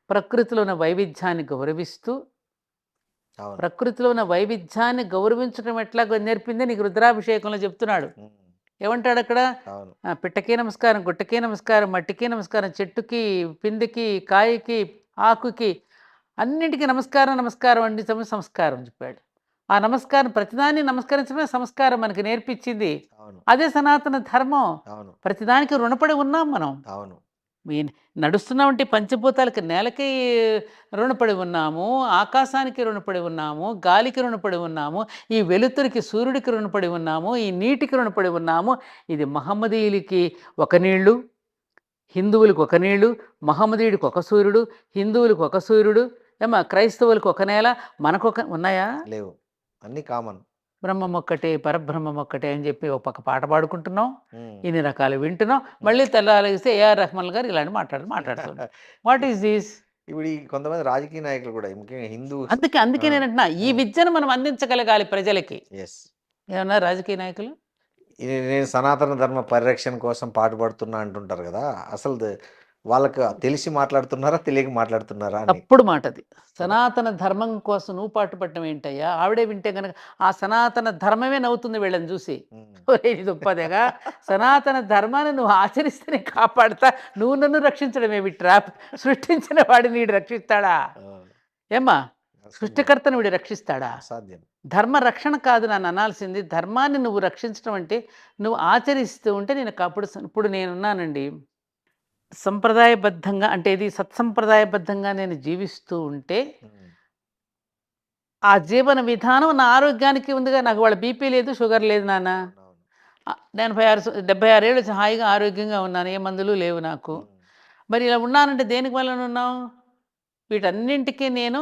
ప్రకృతిలో ఉన్న వైవిధ్యాన్ని గౌరవిస్తూ, అవును. ప్రకృతిలో ఉన్న వైవిధ్యాన్ని గౌరవించడం ఎట్లాగో నేర్పిందే నీకు రుద్రాభిషేకంలో చెప్తున్నాడు. హ్మ్. ఏమంటాడక్కడ? అవును. పిట్టకే నమస్కారం, గుట్టకే నమస్కారం, మట్టికి నమస్కారం, చెట్టుకి, పిందికి, కాయకి, ఆకుకి అన్నిటికి నమస్కారం, నమస్కారం అండి సంస్కారం చెప్పాడు. ఆ నమస్కారం ప్రతిదాన్ని నమస్కరించడమే సంస్కారం మనకి నేర్పించింది. అవును. అదే సనాతన ధర్మం. అవును. ప్రతిదానికి రుణపడి ఉన్నాం మనం. అవును. ఈ నడుస్తున్నామంటే పంచభూతాలకి నేలకి రుణపడి ఉన్నాము, ఆకాశానికి రుణపడి ఉన్నాము, గాలికి రుణపడి ఉన్నాము, ఈ వెలుతురికి సూర్యుడికి రుణపడి ఉన్నాము, ఈ నీటికి రుణపడి ఉన్నాము. ఇది మహమ్మదీయులకి ఒక నీళ్ళు, హిందువులకి ఒక నీళ్ళు, మహమ్మదీయుడికి ఒక సూర్యుడు, హిందువులకి ఒక సూర్యుడు, క్రైస్తవులకి ఒక నేల, మనకొక ఉన్నాయా? లేవు. అన్నీ కామన్. బ్రహ్మం ఒక్కటే, పరబ్రహ్మం ఒక్కటే అని చెప్పి ఒక పక్క పాట పాడుకుంటున్నాం. హ్మ్. ఇన్ని రకాలు వింటున్నాం. హ్మ్. మళ్ళీ తెల్లారేగిస్తే ఏఆర్ రెహమాన్ గారు ఇలాంటి మాట్లాడుతున్నారు. What is this? ఇప్పుడు ఈ కొంతమంది రాజకీయ నాయకులు కూడా ముఖ్యంగా హిందూస్. అందుకే ఆ! నేనంటున్నా. ఈ హ్మ్. విద్యను మనం అందించగలగాలి ప్రజలకి. యెస్. ఏమన్నా రాజకీయ నాయకులు? నేను సనాతన ధర్మ పరిరక్షణ కోసం పాటుపడుతున్నా అంటుంటారు గదా! అసలు వాళ్ళకి తెలిసి మాట్లాడుతున్నారా, తెలియక మాట్లాడుతున్నారా అని. తప్పుడు మాట అది. సనాతన ధర్మం కోసం నువ్వు పాటుపడటం ఏంటయ్యా? ఆవిడే వింటే గనక ఆ సనాతన ధర్మమే నవ్వుతుంది వీళ్ళని చూసి. ఉమ్. ఒరేయ్ దుప్పదెగా, సనాతన ధర్మాన్ని నువ్వు ఆచరిస్తేనే కాపాడతా, నువ్వు నన్ను రక్షించడమేమి ట్రాప్? సృష్టించిన వాడిని వీడు రక్షిస్తాడా? ఆ, ఏమ్మా, అసలు సృష్టికర్తను వీడు రక్షిస్తాడా? అసాధ్యం. ధర్మ రక్షణ కాదు నన్ను అనాల్సింది. ధర్మాన్ని నువ్వు రక్షించడం అంటే నువ్వు ఆచరిస్తూ ఉంటే నేను అప్పుడు ఇప్పుడు నేనున్నానండి, సంప్రదాయబద్ధంగా అంటే ఇది సత్సంప్రదాయబద్ధంగా నేను జీవిస్తూ ఉంటే ఉమ్. ఆ జీవన విధానం నా ఆరోగ్యానికి ఉందిగా. నాకు వాళ్ళ బీపీ లేదు, షుగర్ లేదు నాన్న. అవునవును. 76 ఏళ్ళు హాయిగా ఆరోగ్యంగా ఉన్నాను, ఏ మందులు లేవు నాకు. ఉమ్. మరి ఇలా ఉన్నానంటే దేనికి వలన ఉన్నాం? వీటన్నింటికీ నేను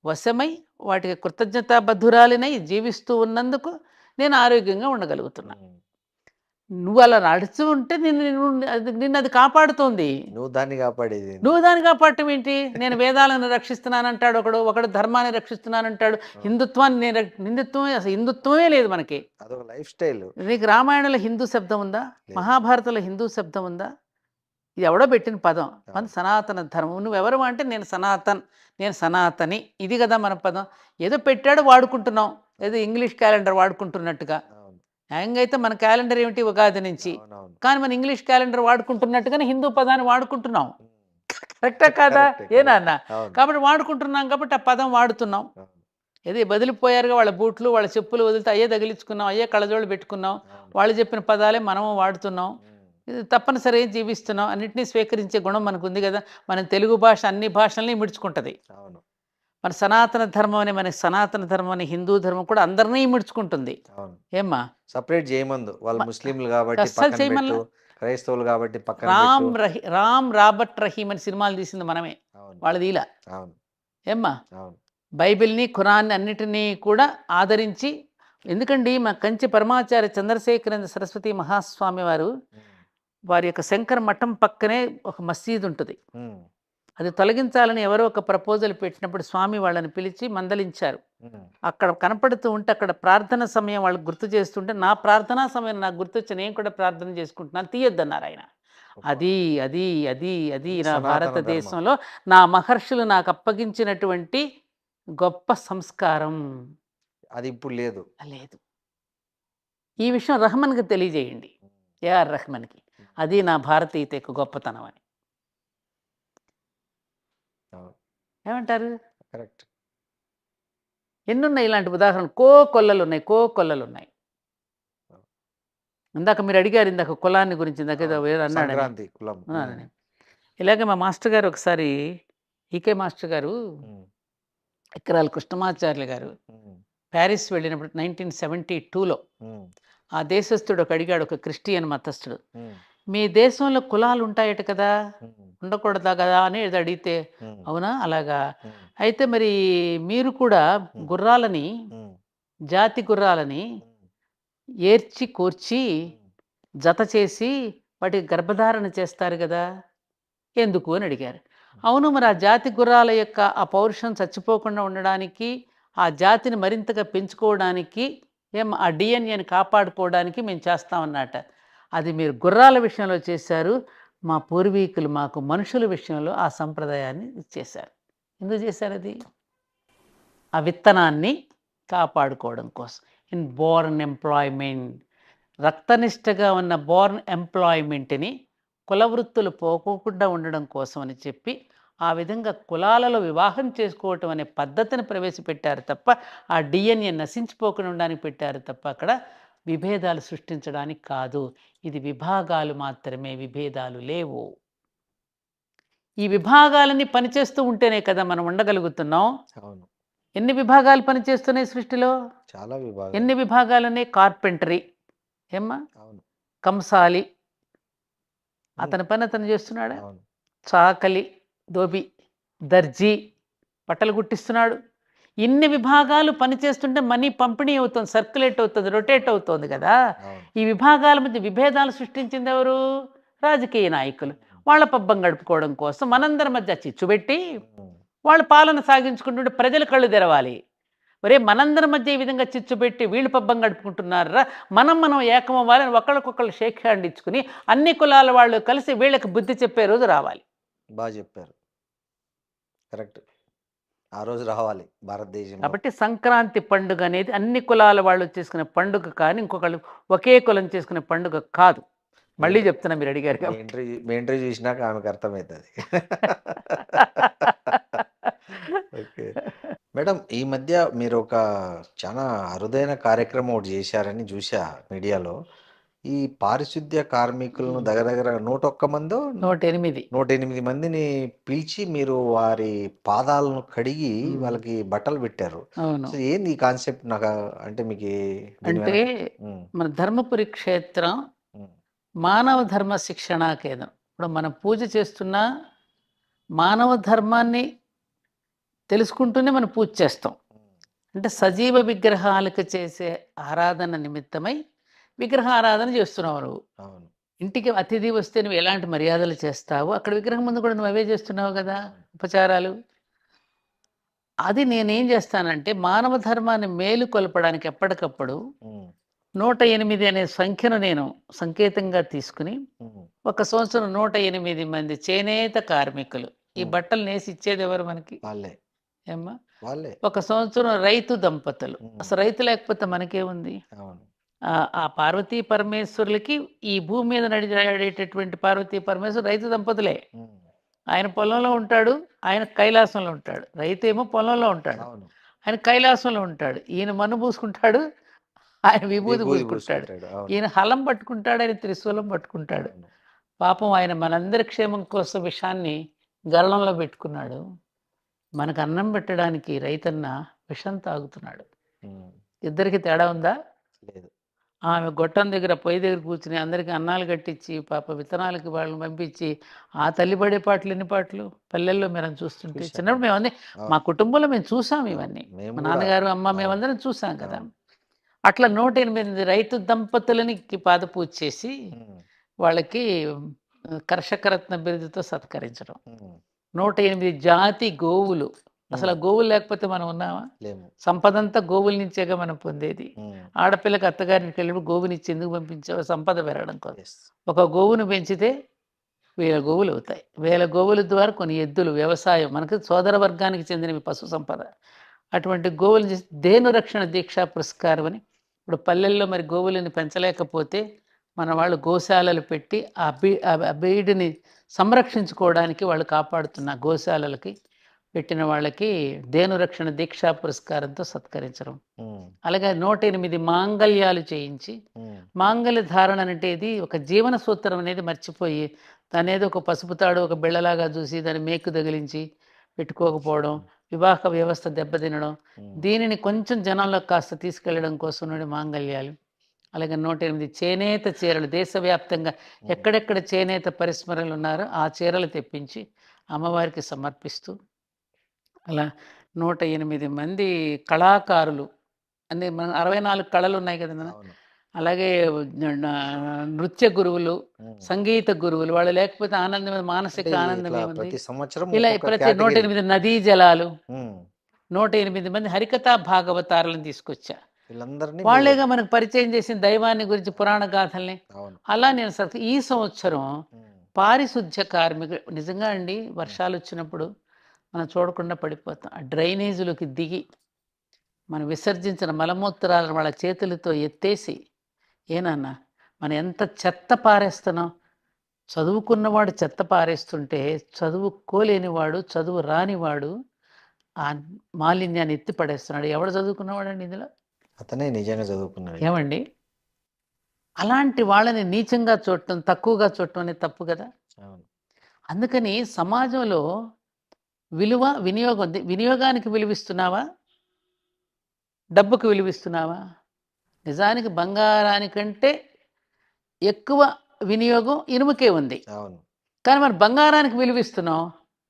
వశమై వాటికి కృతజ్ఞతాబద్ధురాలినై జీవిస్తూ ఉన్నందుకు నేను ఆరోగ్యంగా ఉండగలుగుతున్నా. ఉమ్. నువ్వు అలా నడుస్తూ ఉంటే నిన్ను అది కాపాడుతోంది. నువ్వు దాన్ని కాపాడేది ఏంది? నువ్వు దాన్ని కాపాడటం ఏంటి? నేను వేదాలను రక్షిస్తున్నానంటాడు ఒకడు ధర్మాన్ని రక్షిస్తున్నానంటాడు, హిందుత్వాన్ని హిందుత్వమే, అసలు హిందుత్వమే లేదు మనకి. అదొక లైఫ్ స్టైల్. నీకు రామాయణంలో హిందూ శబ్దం ఉందా? లేదు. మహాభారతంలో హిందూ శబ్దం ఉందా? ఇది ఎవడో పెట్టిన పదం. మన సనాతన ధర్మం. నువ్వెవరు అంటే నేను సనాతని, ఇది కదా మన పదం. ఏదో పెట్టాడు వాడుకుంటున్నాం, ఏదో ఇంగ్లీష్ క్యాలెండర్ వాడుకుంటున్నట్టుగా. అవును. న్యాయంగా అయితే మన క్యాలెండర్ ఏమిటి? ఉగాది నుంచి. అవునవును. కానీ మన ఇంగ్లీష్ క్యాలెండర్ వాడుకుంటున్నట్టుగానే హిందూ పదాన్ని వాడుకుంటున్నాం. ఉమ్. కరెక్టా కాదా? కరెక్టే, ఏనా అన్న? అవును. కాబట్టి వాడుకుంటున్నాం కాబట్టి ఆ పదం వాడుతున్నాం. అవును. ఏది వదిలిపోయారుగా, వాళ్ళ బూట్లు వాళ్ళ చెప్పులు వదిలితే అయ్యే తగిలించుకున్నాం, అయ్యే కళ్ళజోళ్ళు పెట్టుకున్నాం, అవును. వాళ్ళు చెప్పిన పదాలే మనము వాడుతున్నాం. ఉమ్. ఇది తప్పనిసరిగా జీవిస్తున్నాం. అన్నింటినీ స్వీకరించే గుణం మనకు ఉంది కదా. మన తెలుగు భాష అన్ని భాషల్ని మిడుచుకుంటుంది. అవును. మన సనాతన ధర్మం అని హిందూ ధర్మం కూడా అందరినీ మిడుచుకుంటుంది. అవును. ఏమ్మా, సపరేట్ చేయమందు. వాళ్ళు ముస్లింలు కాబట్టి అస్సలు పక్కన చేయమల్లా. పెట్టు, క్రైస్తవులు కాబట్టి పక్కన పెట్టు. రామ్ రాబర్ట్ రహీమ్ అని సినిమాలు తీసింది మనమే, అవును. వాళ్ళది ఇలా. అవును. ఏమ్మా, అవును. బైబిల్ని, ఖురాన్ని అన్నిటినీ కూడా ఆదరించి, ఎందుకండి మా కంచి పరమాచార్య చంద్రశేఖరేంద్ర సరస్వతి మహాస్వామి వారు, ఉమ్. వారి యొక్క శంకర మఠం పక్కనే ఒక మసీదు ఉంటుంది. ఉమ్. అది తొలగించాలని ఎవరో ఒక ప్రపోజల్ పెట్టినప్పుడు స్వామి వాళ్ళని పిలిచి మందలించారు. ఉమ్. అక్కడ కనపడుతూ ఉంటే అక్కడ ప్రార్థన సమయం వాళ్ళకి గుర్తు చేస్తుంటే, నా ప్రార్థనా సమయం నాకు గుర్తొచ్చి నేను కూడా ప్రార్థన చేసుకుంటున్నాను, తీయొద్దన్నారు ఆయన. అది అది అది అది నా సనాతన భారతదేశంలో నా మహర్షులు నాకు అప్పగించినటువంటి గొప్ప సంస్కారం. అది ఇప్పుడు లేదు. లేదు. ఈ విషయం రహమాన్కి తెలియజేయండి, ఏఆర్ రెహమాన్కి. అది నా భారతీయత యొక్క గొప్పతనం అని. అవును. ఏమంటారు? కరెక్ట్. ఎన్నున్నాయి ఇలాంటి ఉదాహరణలు? కొల్లలు ఉన్నాయి. ఇందాక మీరు అడిగారు, ఇందాక కులాన్ని గురించి, ఇందాక ఏదో వేరే అన్నాడని. సంక్రాంతి కులం. అన్నాడని. ఇలాగే మా మాస్టర్ గారు ఒకసారి, ఈకే మాస్టర్ గారు, ఉమ్. ఎకరాల కృష్ణమాచార్యులు గారు ఉమ్. ప్యారిస్ వెళ్ళినప్పుడు 1972లో ఉమ్. ఆ దేశస్థుడు ఒక అడిగాడు, ఒక క్రిస్టియన్ మతస్థుడు, ఉమ్. మీ దేశంలో కులాలు ఉంటాయట కదా, ఉమ్. ఉండకూడదా కదా అని ఏదో అడిగితే, ఉమ్. అవునా అలాగా, ఉమ్. అయితే మరి మీరు కూడా గుర్రాలని, ఉమ్. జాతి గుర్రాలని ఉమ్. ఏర్చి కూర్చి ఉమ్. జత చేసి వాటికి గర్భధారణ చేస్తారు కదా, ఎందుకు అని అడిగారు. అవును, మరి ఆ జాతి గుర్రాల యొక్క ఆ పౌరుషం చచ్చిపోకుండా ఉండడానికి, ఆ జాతిని మరింతగా పెంచుకోవడానికి, ఆ డిఎన్ఏని కాపాడుకోవడానికి మేము చేస్తామన్నట. అది మీరు గుర్రాల విషయంలో చేశారు, మా పూర్వీకులు మాకు మనుషుల విషయంలో ఆ సంప్రదాయాన్ని చేశారు. ఎందుకు చేశారు అది? ఆ విత్తనాన్ని కాపాడుకోవడం కోసం. ఇన్ బోర్న్ ఎంప్లాయ్మెంట్, రక్తనిష్టగా ఉన్న బోర్న్ ఎంప్లాయ్మెంట్ని కుల వృత్తులు పోకోకుండా ఉండడం కోసం అని చెప్పి ఆ విధంగా కులాలలో వివాహం చేసుకోవటం అనే పద్ధతిని ప్రవేశపెట్టారు తప్ప, ఆ డిఎన్ఏ నశించిపోకుండా ఉండడానికి పెట్టారు తప్ప, అక్కడ విభేదాలు సృష్టించడానికి కాదు. ఇది విభాగాలు మాత్రమే, విభేదాలు లేవు. ఈ విభాగాలన్నీ పనిచేస్తూ ఉంటేనే కదా మనం ఉండగలుగుతున్నాం. అవును. ఎన్ని విభాగాలు పనిచేస్తున్నాయి సృష్టిలో? చాలా విభాగాలు. ఎన్ని విభాగాలున్నాయి? కార్పెంటరీ, ఏమ్మా, అవును. కంసాలి, అతని పని అతను చేస్తున్నాడా? అవును. చాకలి, దోబి, దర్జీ, బట్టలు కుట్టిస్తున్నాడు. ఇన్ని విభాగాలు పనిచేస్తుంటే మనీ పంపిణీ అవుతుంది, సర్క్యులేట్ అవుతుంది, రొటేట్ అవుతుంది కదా. అవును. ఈ విభాగాల మధ్య విభేదాలు సృష్టించింది ఎవరు? రాజకీయ నాయకులు. వాళ్ళ పబ్బం గడుపుకోవడం కోసం మనందరి మధ్య చిచ్చు పెట్టి ఉమ్. వాళ్ళు పాలన సాగించుకుంటుంటే ప్రజలు కళ్ళు తెరవాలి. ఒరే, మనందరి మధ్య ఈ విధంగా చిచ్చు పెట్టి వీళ్ళు పబ్బం గడుపుకుంటున్నారా, మనం ఏకమవ్వాలని ఒకళ్ళకొకళ్ళు షేక్ హ్యాండ్ ఇచ్చుకుని అన్ని కులాల వాళ్ళు కలిసి వీళ్ళకి బుద్ధి చెప్పే రోజు రావాలి. బాగా చెప్పారు. కరెక్ట్. ఆ రోజు రావాలి భారతదేశంలో. కాబట్టి సంక్రాంతి పండుగ అనేది అన్ని కులాల వాళ్ళు చేసుకునే పండుగ కానీ ఇంకొకళ్ళు ఒకే కులం చేసుకునే పండుగ కాదు. మళ్ళీ చెప్తున్నా, మీరు అడిగారు కాబట్టి. మీ ఇంటర్వ్యూ చూసినాక ఆమెకు అర్థమవుతుంది. ఓకే. మేడం, ఈ మధ్య మీరు ఒక చాలా అరుదైన కార్యక్రమం ఒకటి చేశారని చూసా మీడియాలో. ఈ పారిశుద్ధ్య కార్మికులను దగ్గర దగ్గర 101 మందో 108. 108 మందిని పిలిచి మీరు వారి పాదాలను కడిగి వాళ్ళకి బట్టలు పెట్టారు. అవును. సో ఏంది ఈ కాన్సెప్ట్? నాకు అంటే మీకు దీని అంటే వెనక మన ధర్మపురి క్షేత్రం ఉమ్, మానవ ధర్మ శిక్షణా కేంద్రం. ఇప్పుడు మనం పూజ చేస్తున్నా మానవ ధర్మాన్ని తెలుసుకుంటూనే మనం పూజ చేస్తాం. అంటే సజీవ విగ్రహాలకు చేసే ఆరాధన నిమిత్తమై విగ్రహ ఆరాధన చేస్తున్నావు నువ్వు. అవును. ఇంటికి అతిథి వస్తే నువ్వు ఎలాంటి మర్యాదలు చేస్తావు, అక్కడ విగ్రహం ముందు కూడా నువ్వు అవే చేస్తున్నావు కదా, ఉపచారాలు. అది నేనేం చేస్తానంటే మానవ ధర్మాన్ని మేలుకొల్పడానికి ఎప్పటికప్పుడు ఉమ్, 108 అనే సంఖ్యను నేను సంకేతంగా తీసుకుని ఉమ్, ఒక సంవత్సరం 108 మంది చేనేత కార్మికులు ఈ బట్టలు నేసి ఇచ్చేది ఎవరు మనకి? వాళ్ళే ఏమ్మా? వాళ్ళే. ఒక సంవత్సరం రైతు దంపతులు. అసలు రైతు లేకపోతే మనకేముంది? అవును. ఆ పార్వతీ పరమేశ్వరులకి ఈ భూమి మీద నడిచేటటువంటి పార్వతీ పరమేశ్వరు రైతు దంపతులే. ఉమ్, ఆయన పొలంలో ఉంటాడు, ఆయన కైలాసంలో ఉంటాడు. రైతు ఏమో పొలంలో ఉంటాడు, అవును. ఆయన కైలాసంలో ఉంటాడు. ఈయన మన్ను పూసుకుంటాడు, ఆయన విభూతి విభూది పూసుకుంటాడు. పూసుకుంటాడు. అవును. ఈయన హలం పట్టుకుంటాడు, ఆయన త్రిశూలం పట్టుకుంటాడు. అవును. పాపం ఆయన మనందరి క్షేమం కోసం విషాన్ని గరణంలో పెట్టుకున్నాడు. మనకు అన్నం పెట్టడానికి రైతన్న విషం తాగుతున్నాడు. ఉమ్, ఇద్దరికి తేడా ఉందా? లేదు. ఆమె గొట్టం దగ్గర పొయ్యి దగ్గర కూర్చుని అందరికీ అన్నాలు కట్టించి పాప విత్తనాలకి వాళ్ళని పంపించి ఆ తల్లి పడే పాటలు ఎన్ని పాటలు పల్లెల్లో మీరు చూస్తుంటే చూశాను. చిన్నప్పుడు మేము అన్నీ మా కుటుంబంలో మేము చూసాం ఇవన్నీ. మేము మా కూడా. నాన్నగారు అమ్మ అవును. మేమందరం చూసాం కదా. అవును. అట్లా 108 రైతు దంపతులని పాద పూజ చేసి ఉమ్, వాళ్ళకి కర్షకరత్న బిరుదుతో సత్కరించడం. ఉమ్, 108 జాతి గోవులు. అసలు ఆ గోవులు లేకపోతే మనం ఉన్నామా? లేము. సంపదంతా గోవుల నుంచేగా మనం పొందేది. ఉమ్, ఆడపిల్లకి అత్తగారికి వెళ్ళినప్పుడు గోవునిచ్చి ఎందుకు పంపించావు? సంపద పెరగడం కోసం. yes. ఒక గోవును పెంచితే 1000 గోవులు అవుతాయి. 1000 గోవుల ద్వారా కొన్ని ఎద్దులు, వ్యవసాయం, మనకు సోదర వర్గానికి చెందినవి పశు సంపద. అటువంటి గోవులు చేసి ధేను రక్షణ దీక్షా పురస్కారం అని ఇప్పుడు పల్లెల్లో మరి గోవులని పెంచలేకపోతే మన వాళ్ళు గోశాలలు పెట్టి ఆ బీడిని సంరక్షించుకోవడానికి వాళ్ళు కాపాడుతున్న గోశాలలకి పెట్టిన వాళ్ళకి ధేను రక్షణ దీక్షా పురస్కారంతో సత్కరించడం. ఉమ్, అలాగే 108 మాంగళ్యాలు చేయించి ఉమ్, మాంగళ్య ధారణ అంటే ఇది ఒక జీవన సూత్రం అనేది మర్చిపోయి దాని ఏదో ఒక పసుపు తాడు ఒక బిళ్ళలాగా చూసి దాన్ని మేకు తగిలించి పెట్టుకోకపోవడం, వివాహ వ్యవస్థ దెబ్బతినడం, దీనిని కొంచెం జనంలో కాస్త తీసుకెళ్లడం కోసం మాంగళ్యాలు. అలాగే 108 చేనేత చీరలు దేశవ్యాప్తంగా ఎక్కడెక్కడ చేనేత పరిశ్రమలు ఉన్నారో ఆ చీరలు తెప్పించి అమ్మవారికి సమర్పిస్తూ అలా 108 మంది కళాకారులు. అంటే మన 64 కళలు ఉన్నాయి కదా. అవును. అలాగే నృత్య గురువులు, సంగీత గురువులు, వాళ్ళు లేకపోతే ఆనందం మానసిక అంటే ఆనందం ఇట్లా ఏముంది? ప్రతి సంవత్సరం ఇలా ఒక్కొక్క ప్రతి కేటగిరీ. 108 నదీ జలాలు, ఉమ్, 108 మంది హరికథా భాగవతారులను తీసుకొచ్చా. వీళ్ళందరినీ వాళ్ళేగా మనకు పరిచయం చేసిన దైవాన్ని గురించి పురాణ గాథల్ని. అవును. అలా నేను ఈ సంవత్సరం ఉమ్, పారిశుద్ధ్య కార్మికులు నిజంగా అండి, వర్షాలు వచ్చినప్పుడు మనం చూడకుండా పడిపోతాం. ఆ డ్రైనేజీలోకి దిగి మనం విసర్జించిన మలమూత్రాలను వాళ్ళ చేతులతో ఎత్తేసి, ఏనన్నా మనం ఎంత చెత్త పారేస్తున్నాం. చదువుకున్నవాడు చెత్త పారేస్తుంటే చదువుకోలేనివాడు, చదువు రానివాడు ఆ మాలిన్యాన్ని ఎత్తి పడేస్తున్నాడు. ఎవడు చదువుకున్నవాడండి ఇందులో? అతనే నిజంగా చదువుకున్నాడు. ఏమండి? అలాంటి వాళ్ళని నీచంగా చూడటం, తక్కువగా చూడటం అనేది తప్పు కదా. అవును. అందుకని సమాజంలో విలువ, వినియోగం ఉంది. వినియోగానికి విలువిస్తున్నావా? డబ్బుకు విలువిస్తున్నావా? నిజానికి బంగారానికంటే ఎక్కువ వినియోగం ఇనుముకే ఉంది. అవును. కానీ మనం బంగారానికి విలువిస్తున్నాం,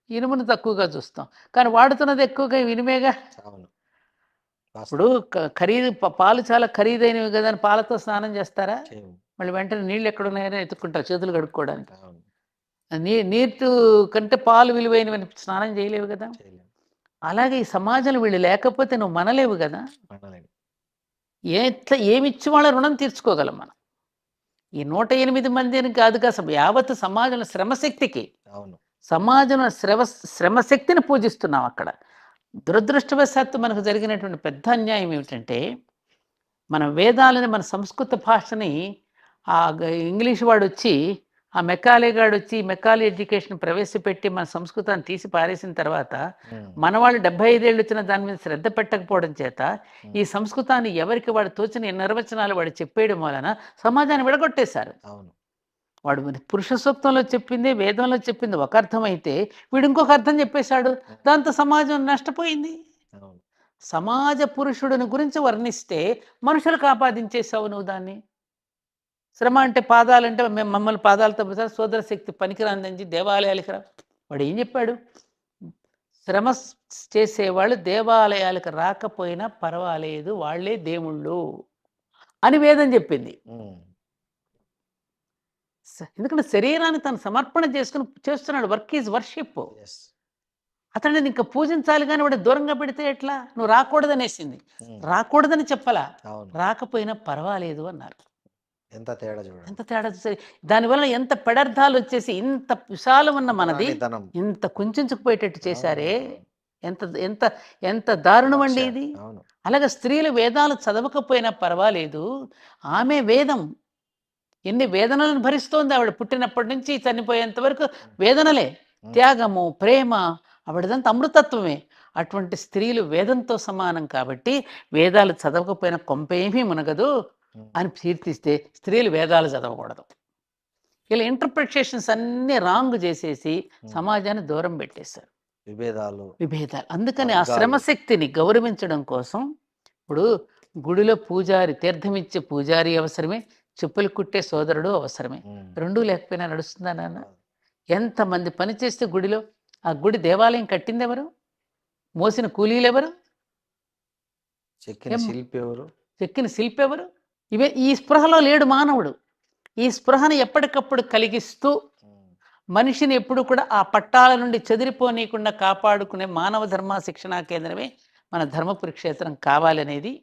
ఇనుమును తక్కువగా చూస్తాం. కానీ వాడుతున్నది ఎక్కువగా ఇనుమేగా. అవును. ఇప్పుడు ఖరీదు పాలు చాలా ఖరీదైనవి కదా అని పాలతో స్నానం చేస్తారా? చేయము. మళ్ళీ వెంటనే నీళ్ళు ఎక్కడున్నాయని ఎత్తుక్కుంటారు చేతులు కడుక్కోవడానికి. అవును. నీరు కంటే పాలు విలువైనవని స్నానం చేయలేవు కదా. చేయలేము. అలాగే ఈ సమాజంలో వీళ్ళు లేకపోతే నువ్వు మనలేవు కదా. మనలేము. ఏమిచ్చి వాళ్ళ రుణం తీర్చుకోగలం మనం? ఈ 108 మందిని కాదుగా, యావత్ సమాజంలో శ్రమశక్తికి అవును. సమాజంలో శ్రమశక్తిని పూజిస్తున్నాం అక్కడ. దురదృష్టవశాత్తు మనకు జరిగినటువంటి పెద్ద అన్యాయం ఏమిటంటే, మన వేదాలని, మన సంస్కృత భాషని ఇంగ్లీష్ వాడొచ్చి, ఆ మెకాలే గాడొచ్చి మెకాలే ఎడ్యుకేషన్ ప్రవేశపెట్టి మన సంస్కృతాన్ని తీసి పారేసిన తర్వాత, మన వాళ్ళు 75 ఏళ్ళు వచ్చిన దాని మీద శ్రద్ధ పెట్టకపోవడం చేత ఈ సంస్కృతాన్ని ఎవరికి వాడు తోచిన నిర్వచనాలు వాడు చెప్పేయడం వలన సమాజాన్ని విడగొట్టేశారు. అవును. వాడు పురుష సూక్తంలో చెప్పింది, వేదంలో చెప్పింది ఒక అర్థం అయితే, వీడు ఇంకొక అర్థం చెప్పేశాడు. దాంతో సమాజం నష్టపోయింది. అవును. సమాజ పురుషుడిని గురించి వర్ణిస్తే మనుషులకు ఆపాదించేసావు నువ్వు దాన్ని. శ్రమ అంటే పాదాలంటే మేము మమ్మల్ని పాదాలతో సోదర శక్తి పనికిరాందని దేవాలయాలకి రా. వాడు ఏం చెప్పాడు? శ్రమ చేసేవాళ్ళు దేవాలయాలకు రాకపోయినా పర్వాలేదు, వాళ్ళే దేవుళ్ళు అని వేదం చెప్పింది. ఎందుకంటే శరీరాన్ని తను సమర్పణ చేసుకుని చేస్తున్నాడు. Work is worship. అతన్ని ఇంకా పూజించాలి కానీ వాడు దూరంగా పెడితే ఎట్లా? నువ్వు రాకూడదనేసింది. రాకూడదని చెప్పలా, రాకపోయినా పర్వాలేదు అన్నారు. ఎంత తేడా చూడండి, ఎంత తేడా చూసారు. దానివల్ల ఎంత పెడర్థాలు వచ్చేసి ఇంత విశాలం ఉన్న మనది ఇంత కుంచుకుపోయేటట్టు చేశారే. ఎంత ఎంత ఎంత దారుణం అండి ఇది. అలాగే స్త్రీలు వేదాలు చదవకపోయినా పర్వాలేదు, ఆమె వేదం. ఎన్ని వేదనలను భరిస్తోంది ఆవిడ. పుట్టినప్పటి నుంచి చనిపోయేంత వరకు వేదనలే. త్యాగము, ప్రేమ, ఆవిడదంతా అమృతత్వమే. అటువంటి స్త్రీలు వేదంతో సమానం కాబట్టి వేదాలు చదవకపోయినా కొంపేమీ మునగదు అని కీర్తిస్తే, స్త్రీలు వేదాలు చదవకూడదు. ఇలా ఇంటర్ప్రిటేషన్స్ అన్నీ రాంగ్ చేసేసి సమాజాన్ని దూరం పెట్టేశారు. విభేదాలు. అందుకని ఆ శ్రమశక్తిని గౌరవించడం కోసం ఇప్పుడు గుడిలో పూజారి, తీర్థమిచ్చే పూజారి అవసరమే, చెప్పులు కుట్టే సోదరుడు అవసరమే. రెండూ లేకపోయినా నడుస్తుందా నాన్న? ఎంతమంది పని చేస్తే గుడిలో, ఆ గుడి దేవాలయం కట్టింది ఎవరు? మోసిన కూలీలు ఎవరు? చెక్కిన శిల్పి ఎవరు? ఇవే. ఈ స్పృహలో లేడు మానవుడు. ఈ స్పృహను ఎప్పటికప్పుడు కలిగిస్తూ మనిషిని ఎప్పుడు కూడా ఆ పట్టాల నుండి చెదిరిపోనీయకుండా కాపాడుకునే మానవ ధర్మ శిక్షణా కేంద్రమే మన ధర్మపురి క్షేత్రం కావాలనేది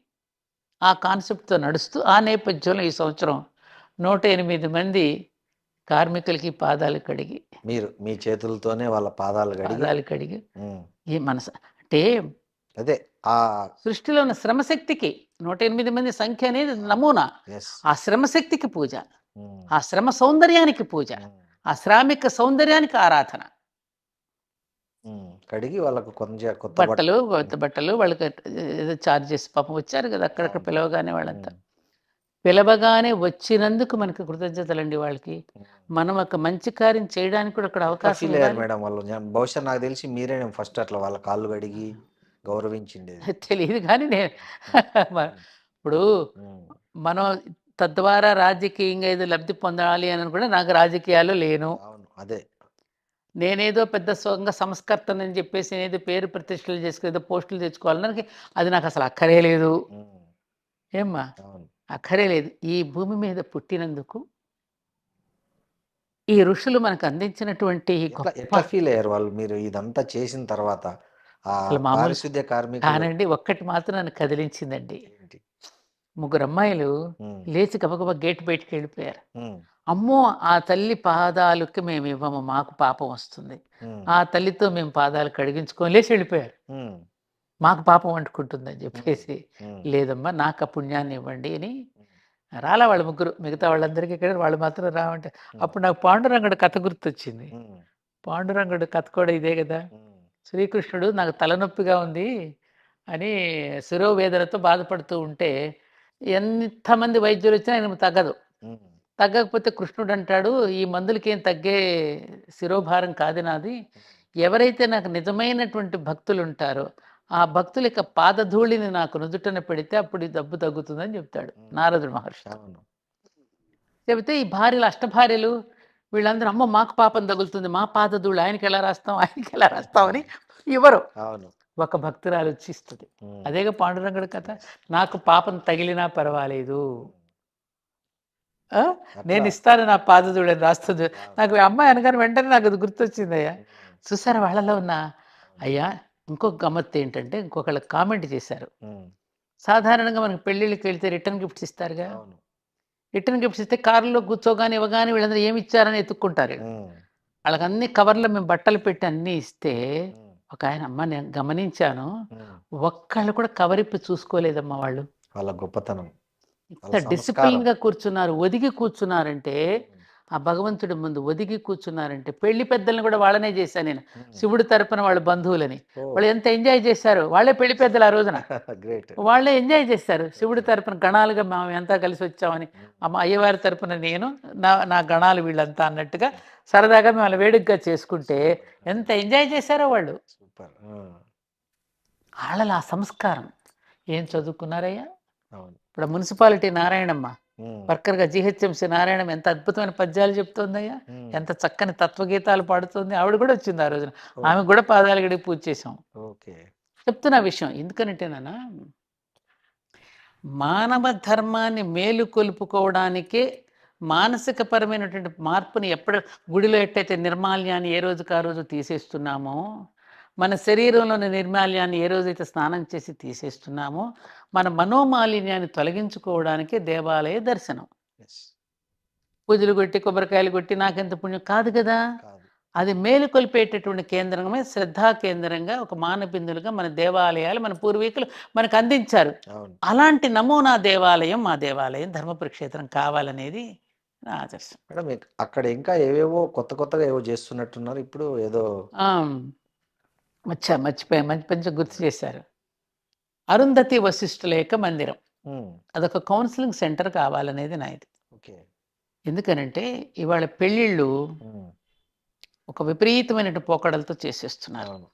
ఆ కాన్సెప్ట్తో నడుస్తూ, ఆ నేపథ్యంలో ఈ సంవత్సరం 108 మంది కార్మికులకి పాదాలు కడిగి, మీరు మీ చేతులతోనే వాళ్ళ పాదాలు కడిగి ఈ మనసు అంటే అదే ఆ సృష్టిలో ఉన్న శ్రమశక్తికి 108 మంది సంఖ్య అనేది నమూనా. ఆ శ్రమశక్తికి పూజ, ఆ శ్రమ సౌందర్యానికి పూజ, ఆ శ్రామిక సౌందర్యానికి ఆరాధన. కడిగి వాళ్ళకు కొత్త బట్టలు వాళ్ళకి ఏదో చార్జ్ చేసి పాపం వచ్చారు కదా అక్కడక్కడ పిలవగానే. వాళ్ళంతా పిలవగానే వచ్చినందుకు మనకి కృతజ్ఞతలండి వాళ్ళకి. మనం ఒక మంచి కార్యం చేయడానికి కూడా అక్కడ అవకాశం మేడం వాళ్ళు. బహుశా నాకు తెలిసి మీరే ఫస్ట్ అట్లా వాళ్ళ కాళ్ళు కడిగి గౌరవించింది తెలియదు కానీ నేను ఇప్పుడు మనం తద్వారా రాజకీయంగా ఏదో లబ్ధి పొందాలి అని కూడా నాకు రాజకీయాలు లేను. అదే నేనేదో పెద్ద సొంగ సంస్కర్తనని చెప్పేసి ఏదో పేరు ప్రతిష్టలు చేసుకుని ఏదో పోస్టులు తెచ్చుకోవాలని అది నాకు అసలు అక్కరే లేదు. ఏమ్మా? అక్కరే లేదు. ఈ భూమి మీద పుట్టినందుకు ఈ ఋషులు మనకు అందించినటువంటి ఫీల్ అయ్యారు వాళ్ళు మీరు ఇదంతా చేసిన తర్వాత? కానండి, ఒక్కటి మాత్రం నన్ను కదిలించిందండి. 3 అమ్మాయిలు లేచి గబగబా గేట్ బయటికి వెళ్ళిపోయారు. అమ్మో, ఆ తల్లి పాదాలకి మేము ఇవ్వము, మాకు పాపం వస్తుంది, ఆ తల్లితో మేము పాదాలు కడిగించుకొని లేచి వెళ్ళిపోయారు. మాకు పాపం అంటుకుంటుందని చెప్పేసి. లేదమ్మా, నాకు ఆ పుణ్యాన్ని ఇవ్వండి అని రాలా వాళ్ళు 3. మిగతా వాళ్ళందరికీ ఇక్కడ, వాళ్ళు మాత్రం రావంటే అప్పుడు నాకు పాండురంగడు కథ గుర్తొచ్చింది. పాండురంగడు కథ కూడా ఇదే కదా. శ్రీకృష్ణుడు నాకు తలనొప్పిగా ఉంది అని శిరోవేదనతో బాధపడుతూ ఉంటే ఎంతమంది వైద్యులు వచ్చినా ఆయన తగ్గదు. తగ్గకపోతే కృష్ణుడు అంటాడు, ఈ మందులకి ఏం తగ్గే శిరోభారం కాదు నాది. ఎవరైతే నాకు నిజమైనటువంటి భక్తులు ఉంటారో ఆ భక్తుల యొక్క పాదధూళిని నాకు నుదుటన పెడితే అప్పుడు ఈ జబ్బు తగ్గుతుందని చెప్తాడు నారదుడు మహర్షి. చెబితే ఈ భార్యలు, అష్టభార్యలు వీళ్ళందరూ అమ్మ మాకు పాపం తగులుతుంది, మా పాదధూళి ఆయనకి ఎలా రాస్తాం అని ఇవ్వరు. ఒక భక్తురాలు వచ్చి ఇస్తుంది. అదేగా పాండురంగడు కథ. నాకు పాపం తగిలినా పర్వాలేదు, నేను ఇస్తాను నా పాదధూళి అని రాస్తుంది. నాకు అమ్మాయి అనగానే వెంటనే నాకు అది గుర్తొచ్చిందయ్యా. చూసారా వాళ్ళలో ఉన్న. అయ్యా, ఇంకొక గమ్మత్తు ఏంటంటే ఇంకొకళ్ళకి కామెంట్ చేశారు. సాధారణంగా మనకి పెళ్ళిళ్ళకి వెళ్తే రిటర్న్ గిఫ్ట్స్ ఇస్తారుగా. రిటర్న్ గిఫ్ట్స్ ఇస్తే కారులో కూర్చోగానే ఇవ్వగానే వీళ్ళందరూ ఏమి ఇచ్చారని ఎత్తుక్కుంటారు. వాళ్ళకి అన్ని కవర్లో మేము బట్టలు పెట్టి అన్నీ ఇస్తే ఉమ్, ఒక ఆయన అమ్మ నేను గమనించాను, ఉమ్. ఒక్కళ్ళు కూడా కవరిప్పి చూసుకోలేదమ్మా వాళ్ళు. వాళ్ళ గొప్పతనం, వాళ్ళ ఇంత సంస్కారం. డిసిప్లిన్గా కూర్చున్నారు, ఒదిగి కూర్చున్నారంటే, ఉమ్, ఆ భగవంతుడి ముందు ఒదిగి కూర్చున్నారంటే. పెళ్లి పెద్దల్ని కూడా వాళ్ళనే చేశాను నేను, ఉమ్. శివుడి తరపున వాళ్ళ బంధువులని. ఓ వాళ్ళు ఎంత ఎంజాయ్ చేశారు, వాళ్ళే పెళ్లి పెద్దలు ఆ రోజున. గ్రేట్. వాళ్ళే ఎంజాయ్ చేస్తారు శివుడి తరపున గణాలుగా మేము ఎంత కలిసి వచ్చామని. ఉమ్, అమ్మ అయ్యవారి తరపున నేను, నా నా గణాలు వీళ్ళంతా అన్నట్టుగా సరదాగా మేము వాళ్ళ వేడుకగా చేసుకుంటే ఎంత ఎంజాయ్ చేశారో వాళ్ళు. సూపర్. వాళ్ళలో ఆ సంస్కారం. ఏం చదువుకున్నారయ్యా? అవును. ఇప్పుడు మున్సిపాలిటీ నారాయణమ్మ ఉమ్, వర్కర్గా జిహెచ్ఎంసీ నారాయణమ్మ ఎంత అద్భుతమైన పద్యాలు చెప్తుందయ్యా, ఉమ్. ఎంత చక్కని తత్వగీతాలు పాడుతుంది. ఆవిడ కూడా వచ్చింది ఆ రోజున, ఓ, ఆమె కూడా పాదాలు గడికి పూజ చేసాం. ఓకే. చెప్తున్నా విషయం ఎందుకనంటేనా, మానవ ధర్మాన్ని మేలుకొల్పుకోవడానికే మానసిక పరమైనటువంటి మార్పుని ఎప్పుడు గుడిలో ఎట్టయితే నిర్మాల్యాన్ని ఏ రోజుకి ఆ రోజు తీసేస్తున్నామో, మన శరీరంలోని నిర్మాల్యాన్ని ఏ రోజైతే స్నానం చేసి తీసేస్తున్నామో, మన మనోమాలిన్యాన్ని తొలగించుకోవడానికే దేవాలయ దర్శనం. ఎస్. పూజలు కొట్టి కొబ్బరికాయలు కొట్టి నాకెంత పుణ్యం కాదు కదా. కాదు. అది మేలుకొల్పేటటువంటి కేంద్రమే, శ్రద్ధా కేంద్రంగా, ఒక మానబిందులుగా మన దేవాలయాలు మన పూర్వీకులు మనకు అందించారు. అవును. అలాంటి నమూనా దేవాలయం మా దేవాలయం ధర్మపురి క్షేత్రం కావాలనేది నా ఆదర్శం. మేడం అక్కడ ఇంకా ఏవేవో కొత్త కొత్తగా ఏవో చేస్తున్నట్టున్నారు ఇప్పుడు ఏదో. మర్చిపోయా, మంచి గుర్తు చేశారు. అరుంధతి వశిష్ఠుల యొక్క మందిరం, ఉమ్, అదొక కౌన్సిలింగ్ సెంటర్ కావాలనేది నా ఇది. ఓకే. ఎందుకనంటే ఇవాళ పెళ్ళిళ్ళు ఉమ్, ఒక విపరీతమైన పోకడలతో చేసేస్తున్నారు. అవును.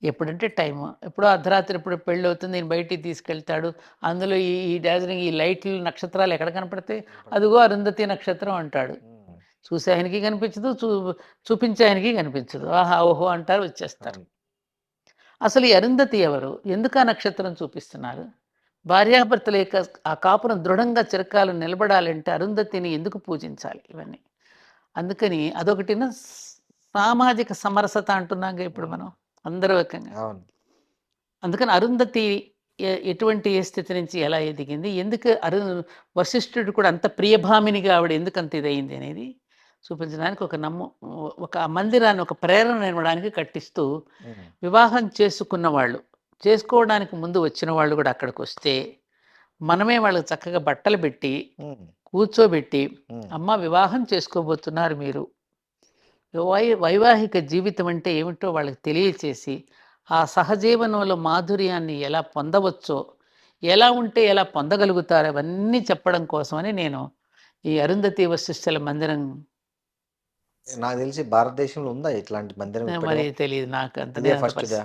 ఎప్పుడంటే టైము, ఎప్పుడో అర్ధరాత్రి ఎప్పుడు పెళ్ళి అవుతుంది, నేను బయటికి తీసుకెళ్తాడు. అందులో ఈ డాజరింగ్, ఈ లైట్లు, నక్షత్రాలు ఎక్కడ కనపడతాయి? అదిగో అరుంధతి నక్షత్రం అంటాడు. ఉమ్, చూసే ఆయనకి కనిపించదు, చూపించే ఆయనకి కనిపించదు. ఆహా ఓహో అంటారు, వచ్చేస్తారు. అవును. అసలు ఈ అరుంధతి ఎవరు? ఎందుకు ఆ నక్షత్రం చూపిస్తున్నారు? భార్యాభర్తల యొక్క ఆ కాపురం దృఢంగా చిరకాలు నిలబడాలంటే అరుంధతిని ఎందుకు పూజించాలి? ఇవన్నీ అందుకని అదొకటిన సామాజిక సమరసత అంటున్నాగా ఇప్పుడు మనం అందరూ ఏకంగా. అవును. అందుకని అరుంధతి ఎటువంటి ఏ స్థితి నుంచి ఎలా ఎదిగింది, ఎందుకు వశిష్ఠుడు కూడా అంత ప్రియభామినిగా ఆవిడ ఎందుకు అంత ఇదయింది అనేది చూపించడానికి ఒక మందిరాన్ని, ఒక ప్రేరణ ఇవ్వడానికి కట్టిస్తూ, ఉమ్, వివాహం చేసుకున్న వాళ్ళు, చేసుకోవడానికి ముందు వచ్చిన వాళ్ళు కూడా అక్కడికి వస్తే మనమే వాళ్ళకి చక్కగా బట్టలు పెట్టి ఉమ్, కూర్చోబెట్టి, ఉమ్, అమ్మ వివాహం చేసుకోబోతున్నారు మీరు, వైవాహిక జీవితం అంటే ఏమిటో వాళ్ళకి తెలియచేసి, ఆ సహజీవనంలో మాధుర్యాన్ని ఎలా పొందవచ్చో, ఎలా ఉంటే ఎలా పొందగలుగుతారో అవన్నీ చెప్పడం కోసమని నేను ఈ అరుంధతి వశిష్ఠుల మందిరం. నాకు తెలిసి భారతదేశంలో ఉందా ఇట్లాంటి మందిరం మరి ఇప్పటివరకు? తెలియదు నాకు అంత, ఇదే నేను అంత ఫస్ట్ దా?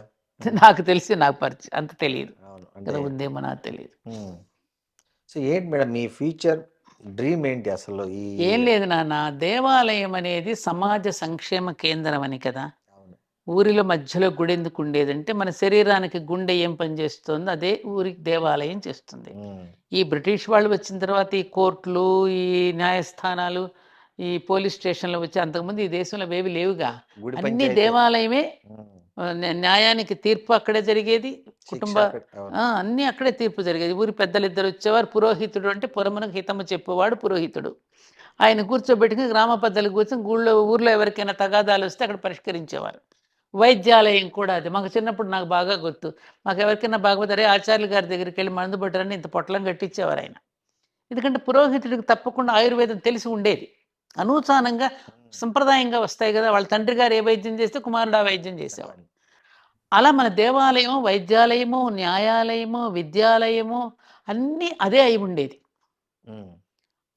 నాకు తెలిసి నాకు పరిచయం అంత తెలియదు అవును. కదా, అంటే ఉందేమో నాకు తెలియదు. సో ఏంటి మేడం మీ ఫ్యూచర్ డ్రీమ్ ఏంటి అసలు? ఈ ఏం లేదు నాన్న, దేవాలయం అనేది సమాజ సంక్షేమ కేంద్రం అని కదా. అవును. ఊరిలో మధ్యలో గుడి ఎందుకు ఉండేదంటే, మన శరీరానికి గుండె ఏం పని చేస్తుందో అదే ఊరికి దేవాలయం చేస్తుంది. ఉమ్, ఈ బ్రిటిష్ వాళ్ళు వచ్చిన తర్వాత ఈ కోర్టులు, ఈ న్యాయస్థానాలు, ఈ పోలీస్ స్టేషన్లు వచ్చి, అంతకుముందు ఈ దేశంలో ఏవి లేవుగా. గుడి అన్ని పంచాయతీ. దేవాలయమే. ఉమ్, న్యాయానికి తీర్పు అక్కడే జరిగేది, కుటుంబ శిక్ష అవును. అన్నీ అక్కడే తీర్పు జరిగేది. ఊరి పెద్దలు ఇద్దరు వచ్చేవారు, పురోహితుడు అంటే పురమునకు హితము చెప్పేవాడు పురోహితుడు. ఆయన కూర్చోబెట్టుకుని గ్రామ పెద్దలు కూర్చొని ఊర్లో ఎవరికైనా తగాదాలు వస్తే అక్కడ పరిష్కరించేవారు. వైద్యాలయం కూడా అది మాకు చిన్నప్పుడు నాకు బాగా గుర్తు. మాకు ఎవరికైనా బాగోదరే ఆచార్యులు గారి దగ్గరికి వెళ్ళి మందు పట్టారని ఇంత పొట్లం కట్టించేవారు ఆయన. ఎందుకంటే పురోహితుడికి తప్పకుండా ఆయుర్వేదం తెలిసి ఉండేది. అనూచానంగా సంప్రదాయంగా వస్తాయి కదా, వాళ్ళ తండ్రి గారు ఏ వైద్యం చేస్తే కుమారుడు ఆ వైద్యం చేసేవాడు. అలా మన దేవాలయం, వైద్యాలయము, న్యాయాలయము, విద్యాలయము అన్నీ అదే అయి ఉండేది. ఉమ్,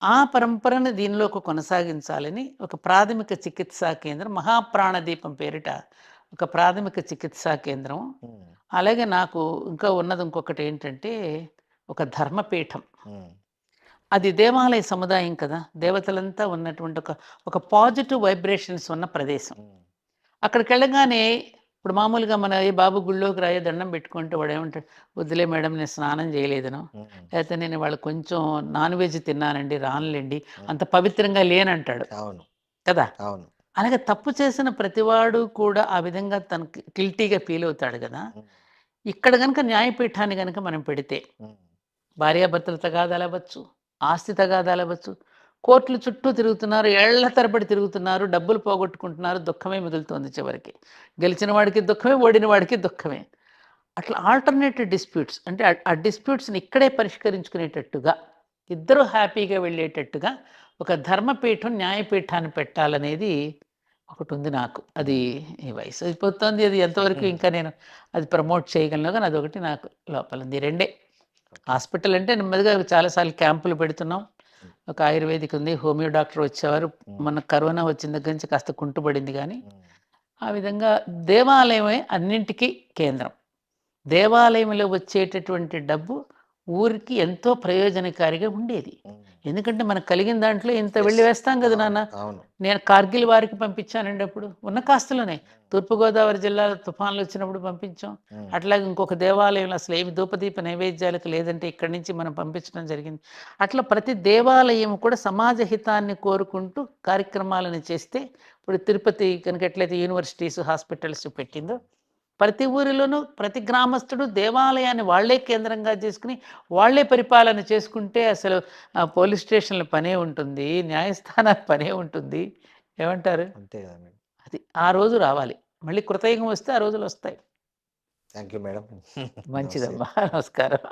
ఆ పరంపరను దీనిలోకి కొనసాగించాలని ఒక ప్రాథమిక చికిత్సా కేంద్రం, మహాప్రాణదీపం పేరిట ఒక ప్రాథమిక చికిత్సా కేంద్రం. ఉమ్, అలాగే నాకు ఇంకా ఉన్నది ఇంకొకటి ఏంటంటే, ఒక ధర్మపీఠం. ఉమ్, అది దేవాలయ సముదాయం కదా, దేవతలంతా ఉన్నటువంటి ఒక పాజిటివ్ వైబ్రేషన్స్ ఉన్న ప్రదేశం. ఉమ్, అక్కడికి వెళ్ళగానే ఇప్పుడు మామూలుగా మన ఏ బాబు గుళ్ళోకి రాయే దండం పెట్టుకుంటే వాడు ఏమంటాడు, వద్దులే మేడం నేను స్నానం చేయలేదను, ఉమ్, లేకపోతే నేను వాళ్ళు కొంచెం నాన్ వెజ్ తిన్నానండి రానులేండి, అంత పవిత్రంగా లేనంటాడు అవును. కదా. అవును. అలాగే తప్పు చేసిన ప్రతివాడు కూడా ఆ విధంగా తనకి గిల్టీగా ఫీల్ అవుతాడు కదా. ఉమ్, ఇక్కడ కనుక న్యాయపీఠాన్ని కనుక మనం పెడితే, ఉమ్, భార్యాభర్తల తగాదాలు అవ్వచ్చు, ఆస్తి తగాదాలు అవ్వచ్చు, కోర్టుల చుట్టూ తిరుగుతున్నారు, ఏళ్ల తరబడి తిరుగుతున్నారు, డబ్బులు పోగొట్టుకుంటున్నారు, దుఃఖమే మిగులుతోంది చివరికి. గెలిచిన వాడికి దుఃఖమే, ఓడిన వాడికి దుఃఖమే. అట్లా ఆల్టర్నేటివ్ డిస్ప్యూట్స్ అంటే ఆ డిస్ప్యూట్స్ని ఇక్కడే పరిష్కరించుకునేటట్టుగా, ఇద్దరు హ్యాపీగా వెళ్ళేటట్టుగా ఒక ధర్మపీఠం, న్యాయపీఠాన్ని పెట్టాలనేది ఒకటి ఉంది నాకు. అది ఈ వయసు అయిపోతుంది, అది ఎంతవరకు ఇంకా నేను అది ప్రమోట్ చేయగలను, కానీ అదొకటి నాకు లోపల ఉంది. ఈ రెండే. హాస్పిటల్ అంటే నెమ్మదిగా చాలాసార్లు క్యాంపులు పెడుతున్నాం. ఒక ఆయుర్వేదిక్ ఉంది, హోమియో డాక్టర్ వచ్చేవారు. మన కరోనా వచ్చిన దగ్గర నుంచి కాస్త కుంటుపడింది, కానీ ఆ విధంగా దేవాలయమే అన్నింటికీ కేంద్రం. దేవాలయంలో వచ్చేటటువంటి డబ్బు ఊరికి ఎంతో ప్రయోజనకారిగా ఉండేది. ఎందుకంటే మనకు కలిగిన దాంట్లో ఇంత వెళ్ళి వేస్తాం కదా నాన్న. అవును. నేను కార్గిల్ వారికి పంపించానండి, అప్పుడు ఉన్న కాస్తలోనే. తూర్పుగోదావరి జిల్లాలో తుఫాన్లు వచ్చినప్పుడు పంపించాం. అట్లాగే ఇంకొక దేవాలయంలో అసలు ఏమి ధూపదీప నైవేద్యాలకు లేదంటే ఇక్కడి నుంచి మనం పంపించడం జరిగింది. అట్లా ప్రతి దేవాలయం కూడా సమాజ హితాన్ని కోరుకుంటూ కార్యక్రమాలను చేస్తే, ఇప్పుడు తిరుపతి కనుక ఎట్లయితే యూనివర్సిటీస్, హాస్పిటల్స్ పెట్టిందో, ప్రతి ఊరిలోనూ ప్రతి గ్రామస్తుడు దేవాలయాన్ని వాళ్లే కేంద్రంగా చేసుకుని వాళ్లే పరిపాలన చేసుకుంటే అసలు పోలీస్ స్టేషన్ల పనే ఉంటుంది, న్యాయస్థానాల పనే ఉంటుంది. ఏమంటారు? అంతే కదా మేడం. అది ఆ రోజు రావాలి. మళ్ళీ కృతయుగం వస్తే ఆ రోజులు వస్తాయి. Thank you madam. మంచిదమ్మా, నమస్కారం.